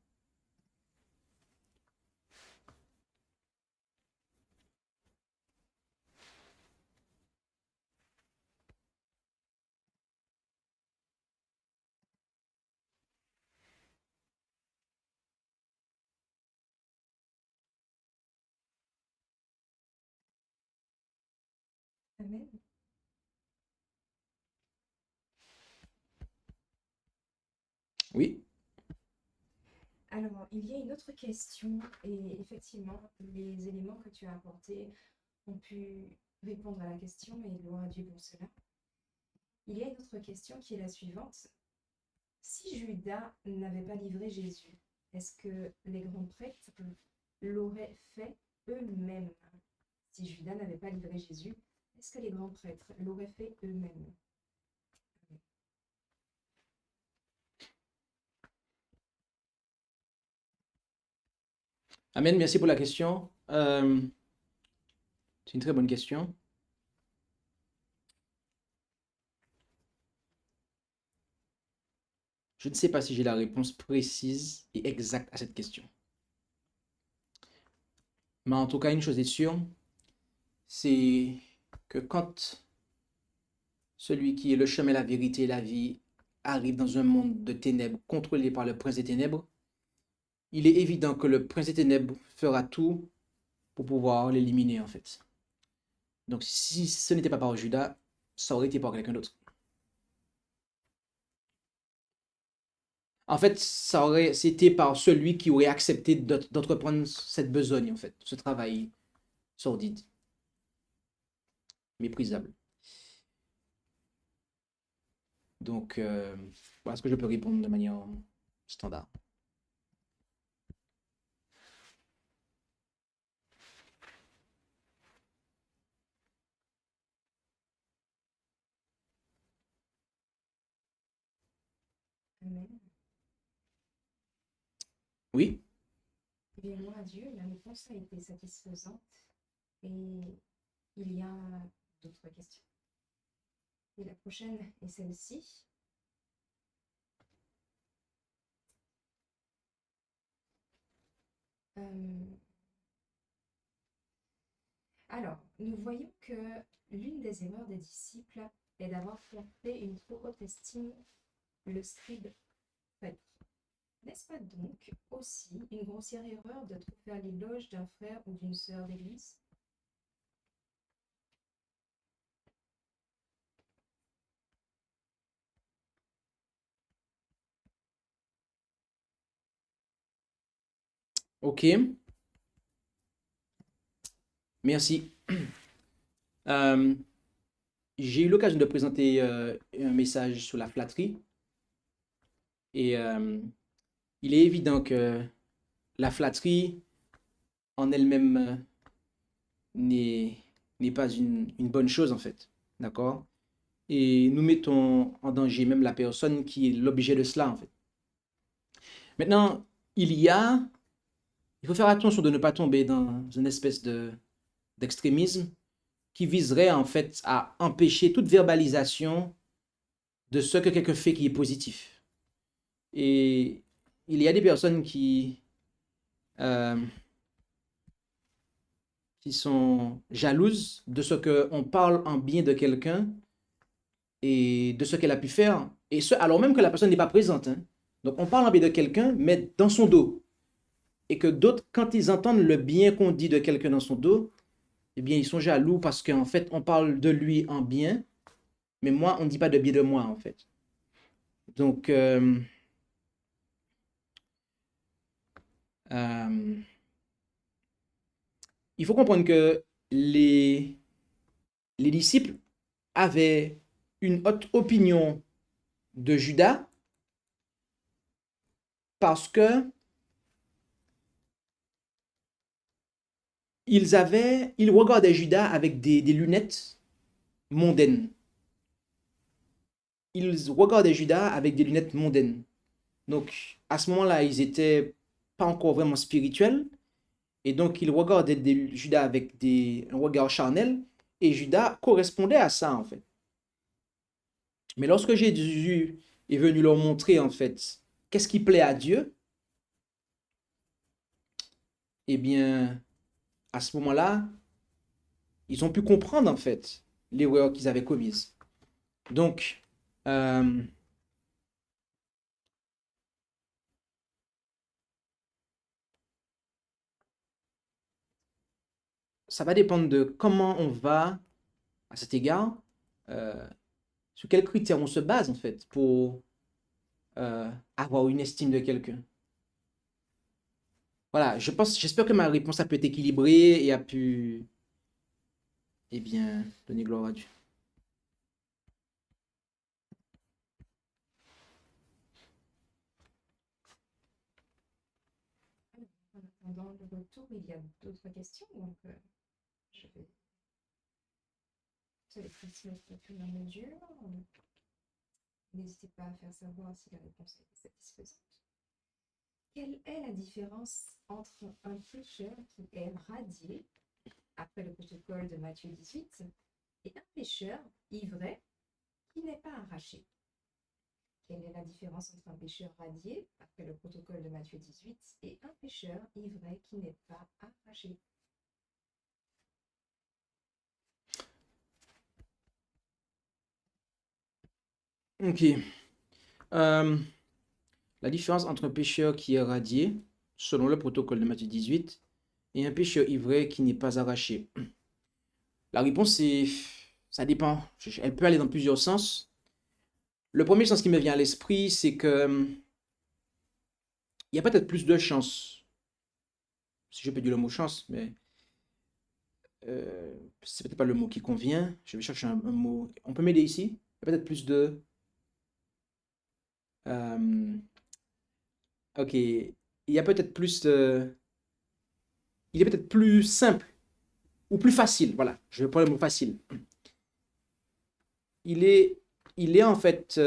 Amen. Oui. Alors, il y a une autre question, et effectivement, les éléments que tu as apportés ont pu répondre à la question, et gloire à Dieu pour cela. Il y a une autre question qui est la suivante. Si Judas n'avait pas livré Jésus, est-ce que les grands prêtres l'auraient fait eux-mêmes? Si Judas n'avait pas livré Jésus, est-ce que les grands prêtres l'auraient fait eux-mêmes? Amen, merci pour la question. C'est une très bonne question. Je ne sais pas si j'ai la réponse précise et exacte à cette question. Mais en tout cas, une chose est sûre, c'est que quand celui qui est le chemin, la vérité et la vie arrive dans un monde de ténèbres contrôlé par le prince des ténèbres, il est évident que le prince des ténèbres fera tout pour pouvoir l'éliminer en fait. Donc si ce n'était pas par Judas, ça aurait été par quelqu'un d'autre. En fait, ça aurait été par celui qui aurait accepté d'entreprendre cette besogne en fait, ce travail sordide, méprisable. Donc, voilà ce que je peux répondre de manière standard. Amen. Oui? Eh bien, gloire à Dieu, la réponse a été satisfaisante et il y a d'autres questions. Et la prochaine est celle-ci. Alors, nous voyons que l'une des erreurs des disciples et d'avoir porté une trop haute estime le scribe Pharisée. N'est-ce pas donc aussi une grossière erreur de trop faire l'éloge d'un frère ou d'une sœur d'église? Ok, merci. Euh, j'ai eu l'occasion de présenter un message sur la flatterie et il est évident que la flatterie en elle-même n'est n'est pas une bonne chose en fait, d'accord? Et nous mettons en danger même la personne qui est l'objet de cela en fait. Maintenant, il y a, il faut faire attention de ne pas tomber dans une espèce d'extrémisme qui viserait en fait à empêcher toute verbalisation de ce que quelqu'un fait qui est positif. Et il y a des personnes euh, qui sont jalouses de ce qu'on parle en bien de quelqu'un et de ce qu'elle a pu faire, et ce, alors même que la personne n'est pas présente, hein. Donc on parle en bien de quelqu'un, mais dans son dos. Et que d'autres, quand ils entendent le bien qu'on dit de quelqu'un dans son dos, eh bien, ils sont jaloux parce qu'en fait, on parle de lui en bien, mais moi, on ne dit pas de bien de moi, en fait. Donc, euh, il faut comprendre que les disciples avaient une haute opinion de Judas parce que ils regardaient Judas avec des lunettes mondaines. Ils regardaient Judas avec des lunettes mondaines. Donc, à ce moment-là, ils n'étaient pas encore vraiment spirituels. Et donc, ils regardaient Judas avec un regard charnel. Et Judas correspondait à ça, en fait. Mais lorsque Jésus est venu leur montrer, en fait, qu'est-ce qui plaît à Dieu, eh bien, à ce moment-là, ils ont pu comprendre, en fait, l'erreur qu'ils avaient commise. Donc, ça va dépendre de comment on va, à cet égard, euh, sur quels critères on se base, en fait, pour avoir une estime de quelqu'un. Voilà, j'espère que ma réponse a pu être équilibrée et a pu, eh bien, donner gloire à Dieu. En attendant le retour, il y a d'autres questions, donc je vais se les transmettre au fur et à mesure. N'hésitez pas à faire savoir si la réponse est satisfaisante. Quelle est la différence entre un pécheur qui est radié, après le protocole de Matthieu 18, et un pécheur ivret qui n'est pas arraché? Quelle est la différence entre un pécheur radié, après le protocole de Matthieu 18, et un pécheur ivret qui n'est pas arraché? Ok. La différence entre un pécheur qui est radié, selon le protocole de Matthieu 18, et un pécheur ivret qui n'est pas arraché. La réponse est, ça dépend. Elle peut aller dans plusieurs sens. Le premier sens qui me vient à l'esprit, c'est que il y a peut-être plus de chance, si je peux dire le mot chance, mais c'est peut-être pas le mot qui convient. Je vais chercher un mot. On peut m'aider ici? Il y a peut-être plus de... ok. Il y a peut-être plus de... Il est peut-être plus simple ou plus facile. Voilà, je vais prendre le mot facile. Il est, il est en fait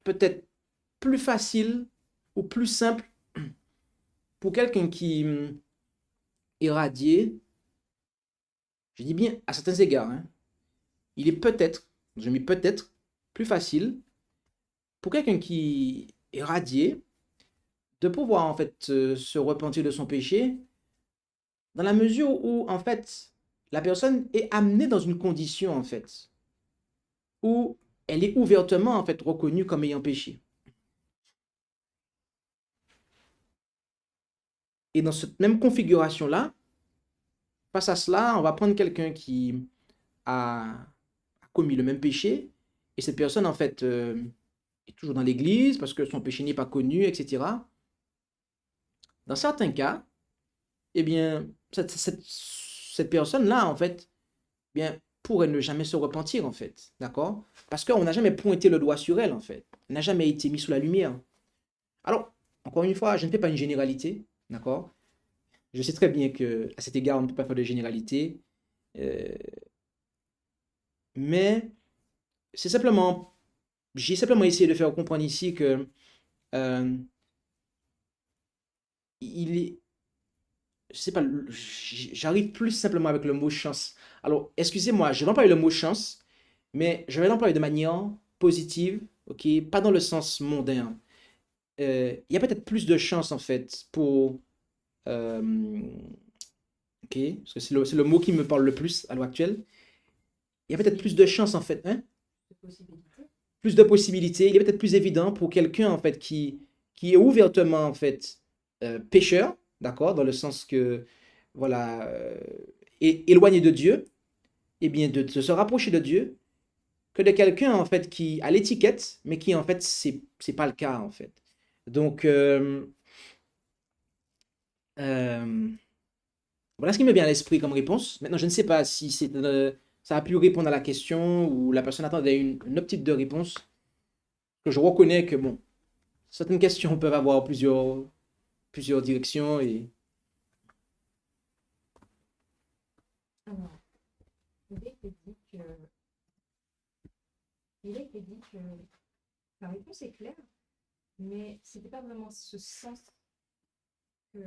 peut-être plus facile ou plus simple pour quelqu'un qui est radié. Je dis bien à certains égards, hein. Il est peut-être, je mets peut-être, plus facile pour quelqu'un qui est radié de pouvoir en fait se repentir de son péché dans la mesure où en fait la personne est amenée dans une condition, en fait, où elle est ouvertement, en fait, reconnue comme ayant péché. Et dans cette même configuration-là, face à cela, on va prendre quelqu'un qui a commis le même péché, et cette personne, en fait, est toujours dans l'église parce que son péché n'est pas connu, etc. Dans certains cas, eh bien, cette personne-là, en fait, eh bien, pourrait ne jamais se repentir, en fait, d'accord? Parce qu'on n'a jamais pointé le doigt sur elle, en fait. Elle n'a jamais été mis sous la lumière. Alors, encore une fois, je ne fais pas une généralité, d'accord? Je sais très bien que à cet égard, on ne peut pas faire de généralité, euh, mais c'est simplement, j'ai simplement essayé de faire comprendre ici que euh, il est, je sais pas, j'arrive plus simplement avec le mot chance. Alors, excusez-moi, je vais employer le mot chance, mais je vais l'employer de manière positive, ok, pas dans le sens mondain. Il y a peut-être plus de chance en fait pour, euh, ok, parce que c'est le mot qui me parle le plus à l'heure actuelle. Il y a peut-être plus de chance en fait, hein? De possibilités. Plus de possibilités. Il est peut-être plus évident pour quelqu'un en fait qui est ouvertement en fait pécheur, d'accord, dans le sens que voilà, est éloigné de Dieu, et bien de se rapprocher de Dieu, que de quelqu'un en fait qui a l'étiquette, mais qui en fait c'est pas le cas en fait. Donc euh, voilà ce qui me vient à l'esprit comme réponse. Maintenant, je ne sais pas si ça a pu répondre à la question ou la personne attendait une autre type de réponse. Que je reconnais que bon, certaines questions peuvent avoir plusieurs directions et Alors, il a été dit que, il a été dit que la réponse est claire, mais c'était pas vraiment ce sens que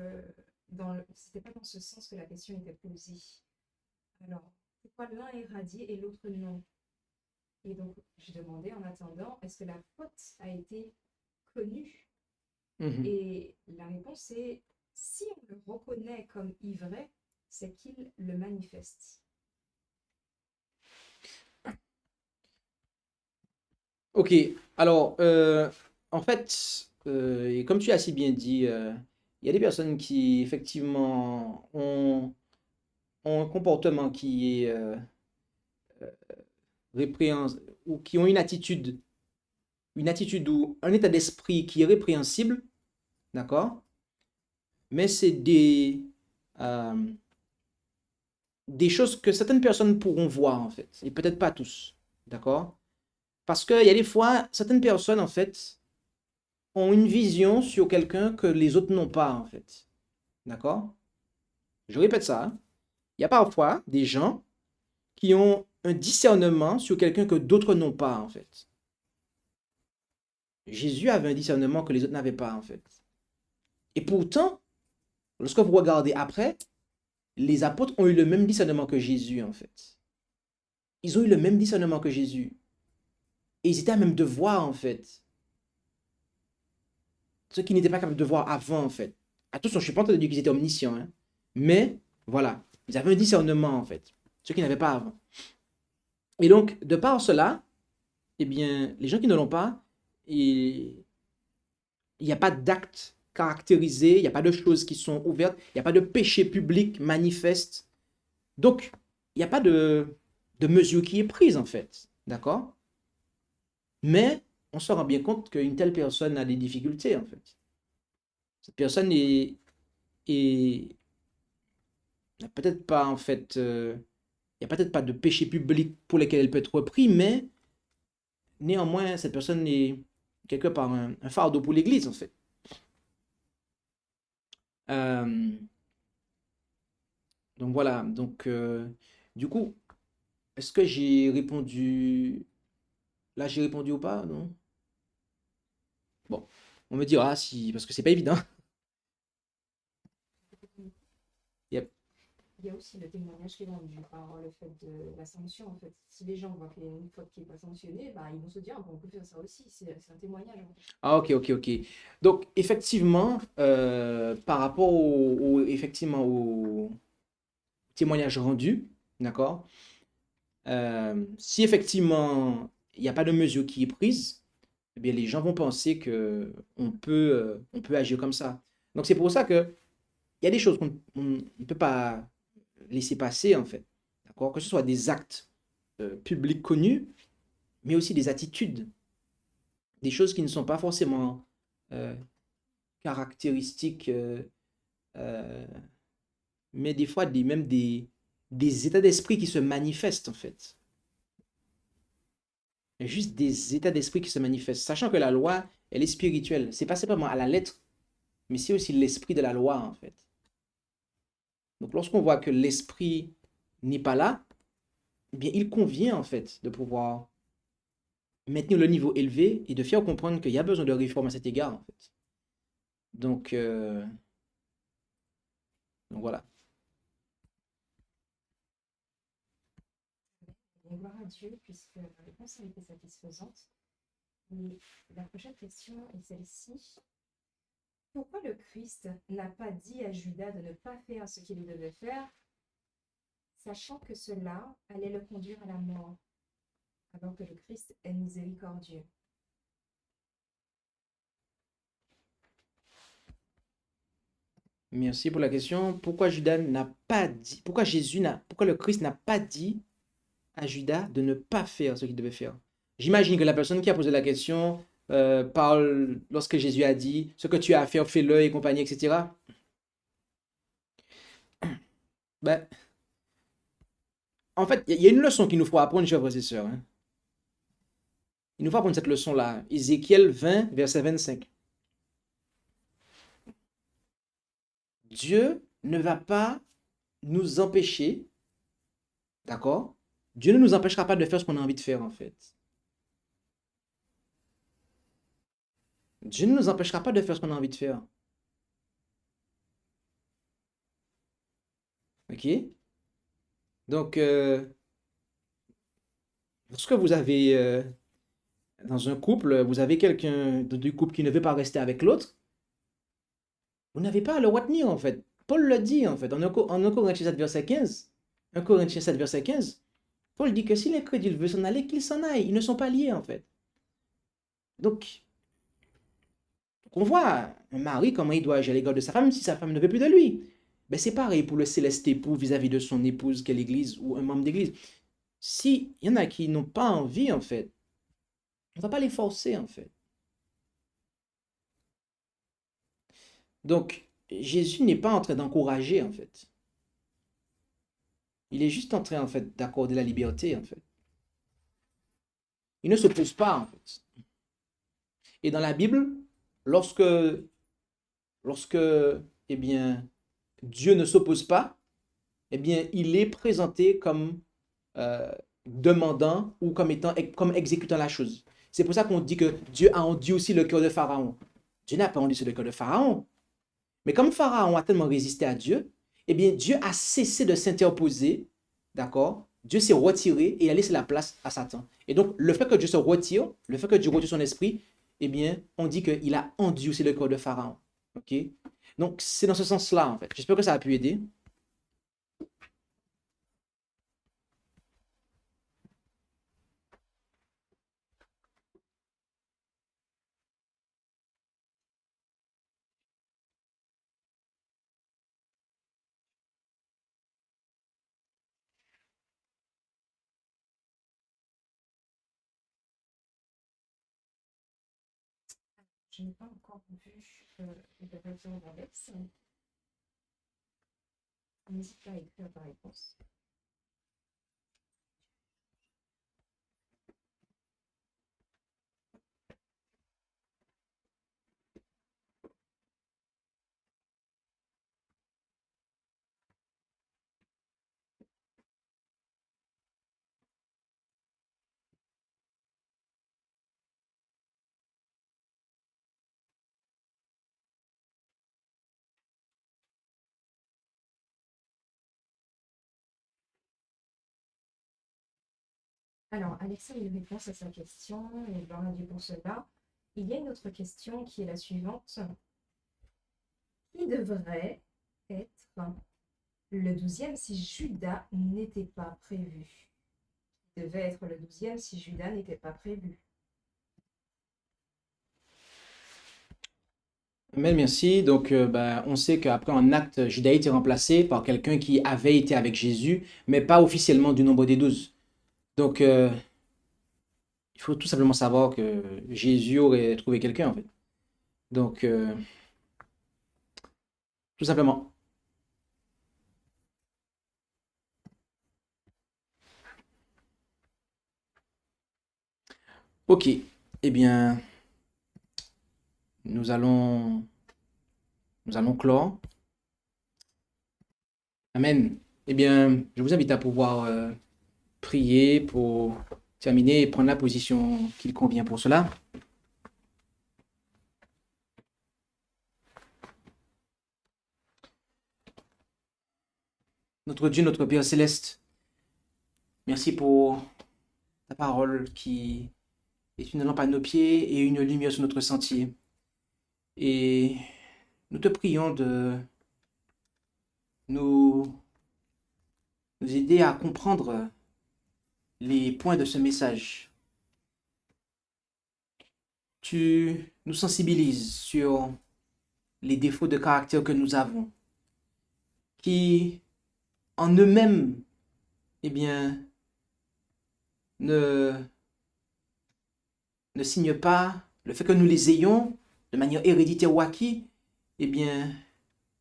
c'était pas dans ce sens que la question était posée. Alors, pourquoi l'un est radié et l'autre non? Et donc, j'ai demandé en attendant, est-ce que la faute a été connue? Mhm. Et la réponse est, si on le reconnaît comme ivret, c'est qu'il le manifeste. Ok, alors en fait, et comme tu as si bien dit, il y a des personnes qui effectivement ont un comportement qui est ou qui ont une attitude ou un état d'esprit qui est répréhensible, d'accord? Mais c'est euh, des choses que certaines personnes pourront voir en fait, et peut-être pas tous, d'accord? Parce qu'il y a des fois, certaines personnes en fait ont une vision sur quelqu'un que les autres n'ont pas en fait, d'accord? Je répète ça, hein. Il y a parfois des gens qui ont un discernement sur quelqu'un que d'autres n'ont pas en fait. Jésus avait un discernement que les autres n'avaient pas en fait. Et pourtant, lorsque vous regardez après, les apôtres ont eu le même discernement que Jésus en fait. Ils ont eu le même discernement que Jésus. Et ils étaient à même de voir en fait ce qu'ils n'étaient pas capables de voir avant en fait. Attention, je ne suis pas en train de dire qu'ils étaient omniscients, hein. Mais voilà, ils avaient un discernement en fait, ce qu'ils n'avaient pas avant. Et donc, de par cela, eh bien, les gens qui ne l'ont pas, il n'y a pas d'actes caractérisés, il n'y a pas de choses qui sont ouvertes, il n'y a pas de péché public manifeste. Donc, il n'y a pas de mesure qui est prise en fait. D'accord? Mais on se rend bien compte qu'une telle personne a des difficultés en fait. Cette personne est n'a peut-être pas en fait, il n'y a peut-être pas de péché public pour lesquels elle peut être reprise, mais néanmoins, cette personne est quelque part un fardeau pour l'Église en fait. Euh, donc voilà, donc du coup, est-ce que j'ai répondu? Là, j'ai répondu ou pas? Non? Bon, on me dira si, parce que c'est pas évident. Yep. Il y a aussi le témoignage qui est rendu par le fait de la sanction. En fait, si les gens voient qu'il y a une faute qui n'est pas sanctionnée, bah, ils vont se dire, ah, bon, on peut faire ça aussi. C'est un témoignage. En fait. Ah, ok, ok, ok. Donc, effectivement, par rapport effectivement au témoignage rendu, D'accord? Si effectivement il n'y a pas de mesure qui est prise, eh bien, les gens vont penser que on peut agir comme ça. Donc c'est pour ça que il y a des choses qu'on ne peut pas laisser passer en fait. D'accord? Que ce soit des actes publics connus, mais aussi des attitudes, des choses qui ne sont pas forcément euh, caractéristiques, euh, mais des fois même des états d'esprit qui se manifestent en fait. Juste des états d'esprit qui se manifestent. Sachant que la loi, elle est spirituelle. C'est pas simplement à la lettre, mais c'est aussi l'esprit de la loi en fait. Donc lorsqu'on voit que l'esprit n'est pas là, eh bien il convient en fait de pouvoir maintenir le niveau élevé et de faire comprendre qu'il y a besoin de réforme à cet égard en fait. Donc, euh, donc voilà. Et gloire à Dieu, puisque la réponse a été satisfaisante. Et la prochaine question est celle-ci. Pourquoi le Christ n'a pas dit à Judas de ne pas faire ce qu'il devait faire, sachant que cela allait le conduire à la mort, alors que le Christ est miséricordieux? Merci pour la question. Pourquoi Judas n'a pas dit, pourquoi le Christ n'a pas dit à Judas de ne pas faire ce qu'il devait faire? J'imagine que la personne qui a posé la question parle lorsque Jésus a dit ce que tu as à faire, fais-le et compagnie, etc. Ben, en fait, il y a une leçon qu'il nous faut apprendre, chers frères et sœurs, hein. Il nous faut apprendre cette leçon-là. Ézéchiel 20, verset 25. Dieu ne va pas nous empêcher, d'accord? Dieu ne nous empêchera pas de faire ce qu'on a envie de faire, en fait. Dieu ne nous empêchera pas de faire ce qu'on a envie de faire. OK? Donc, lorsque vous avez, dans un couple, vous avez quelqu'un du couple qui ne veut pas rester avec l'autre, vous n'avez pas à le retenir, en fait. Paul le dit, en fait, en 1 Corinthiens 7, verset 15. 1 Corinthiens 7, verset 15. Paul dit que si les crédits veulent s'en aller, qu'ils s'en aillent. Ils ne sont pas liés, en fait. Donc, on voit un mari, comment il doit agir à l'égard de sa femme si sa femme ne veut plus de lui. Ben, c'est pareil pour le céleste époux vis-à-vis de son épouse, qu'est l'église, ou un membre d'église. Si il y en a qui n'ont pas envie, en fait, on ne va pas les forcer, en fait. Donc, Jésus n'est pas en train d'encourager, en fait. Il est juste en train, en fait, d'accorder la liberté, en fait. Il ne s'oppose pas, en fait. Et dans la Bible, lorsque, lorsque, eh bien, Dieu ne s'oppose pas, eh bien, il est présenté comme euh, demandant ou comme étant, comme exécutant la chose. C'est pour ça qu'on dit que Dieu a endurci le cœur de Pharaon. Dieu n'a pas endurci le cœur de Pharaon. Mais comme Pharaon a tellement résisté à Dieu, eh bien, Dieu a cessé de s'interposer, d'accord? Dieu s'est retiré et il a laissé la place à Satan. Et donc, le fait que Dieu se retire, le fait que Dieu retire son esprit, eh bien, on dit qu'il a endurci le cœur de Pharaon. OK? Donc, c'est dans ce sens-là, en fait. J'espère que ça a pu aider. Je n'ai pas encore vu le retour d'Alex. N'hésite pas à écrire ta réponse. Alors, Alexa a une réponse à sa question, et gloire à Dieu pour cela. Il y a une autre question qui est la suivante. Qui devrait être le 12e si Judas n'était pas prévu. Il devait être le 12e si Judas n'était pas prévu. Amen, merci. Donc, on sait qu'après un acte, Judas a été remplacé par quelqu'un qui avait été avec Jésus, mais pas officiellement du nombre des 12. Donc, il faut tout simplement savoir que Jésus aurait trouvé quelqu'un, en fait. Donc, tout simplement. Ok, eh bien, nous allons clore. Amen. Eh bien, je vous invite à pouvoir prier pour terminer et prendre la position qu'il convient pour cela. Notre Dieu, notre Père céleste, merci pour ta parole qui est une lampe à nos pieds et une lumière sur notre sentier. Et nous te prions de nous aider à comprendre les points de ce message. Tu nous sensibilises sur les défauts de caractère que nous avons, qui en eux-mêmes, eh bien, ne signent pas le fait que nous les ayons de manière héréditaire ou acquis, eh bien,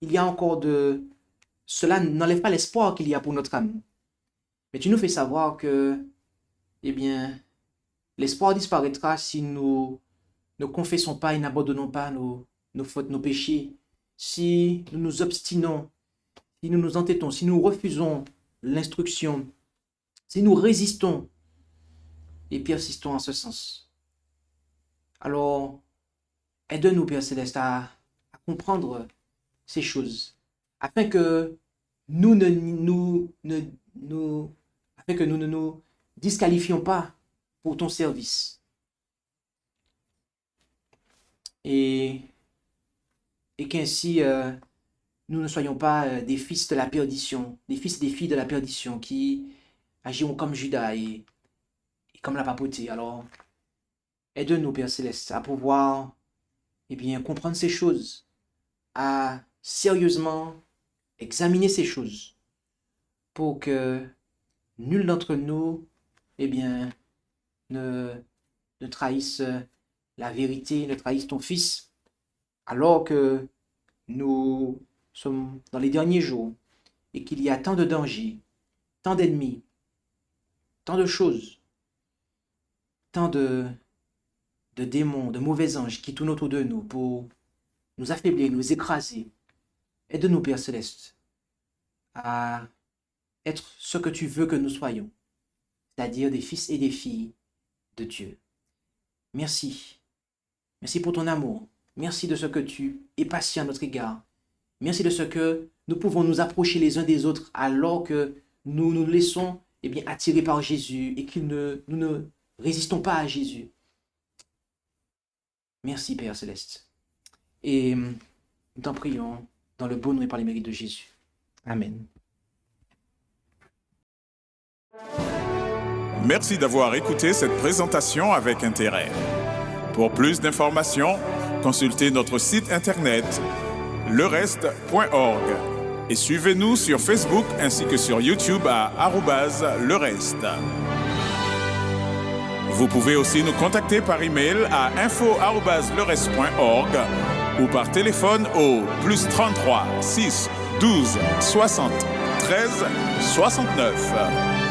il y a encore de... Cela n'enlève pas l'espoir qu'il y a pour notre âme. Mais tu nous fais savoir que, eh bien, l'espoir disparaîtra si nous ne confessons pas et n'abandonnons pas nos fautes, nos péchés, si nous nous obstinons, si nous nous entêtons, si nous refusons l'instruction, si nous résistons et persistons en ce sens. Alors, aide-nous, Père Céleste, à comprendre ces choses, afin que nous ne nous disqualifions pas pour ton service. Et qu'ainsi, nous ne soyons pas des fils de la perdition, des fils et des filles de la perdition qui agiront comme Judas et comme la papauté. Alors, aide-nous, Père Céleste, à pouvoir comprendre ces choses, à sérieusement examiner ces choses, pour que nul d'entre nous ne trahisse la vérité, ne trahisse ton Fils, alors que nous sommes dans les derniers jours et qu'il y a tant de dangers, tant d'ennemis, tant de choses, tant de démons, de mauvais anges qui tournent autour de nous pour nous affaiblir, nous écraser. Aide-nous, Père Céleste, à être ce que tu veux que nous soyons, c'est-à-dire des fils et des filles de Dieu. Merci. Merci pour ton amour. Merci de ce que tu es patient à notre égard. Merci de ce que nous pouvons nous approcher les uns des autres alors que nous nous laissons attirer par Jésus et que nous ne résistons pas à Jésus. Merci, Père Céleste. Et nous t'en prions dans le beau nom et par les mérites de Jésus. Amen. Merci d'avoir écouté cette présentation avec intérêt. Pour plus d'informations, consultez notre site internet lereste.org et suivez-nous sur Facebook ainsi que sur YouTube à @lereste. Vous pouvez aussi nous contacter par email à info@lereste.org ou par téléphone au +33 6 12 60 13 69.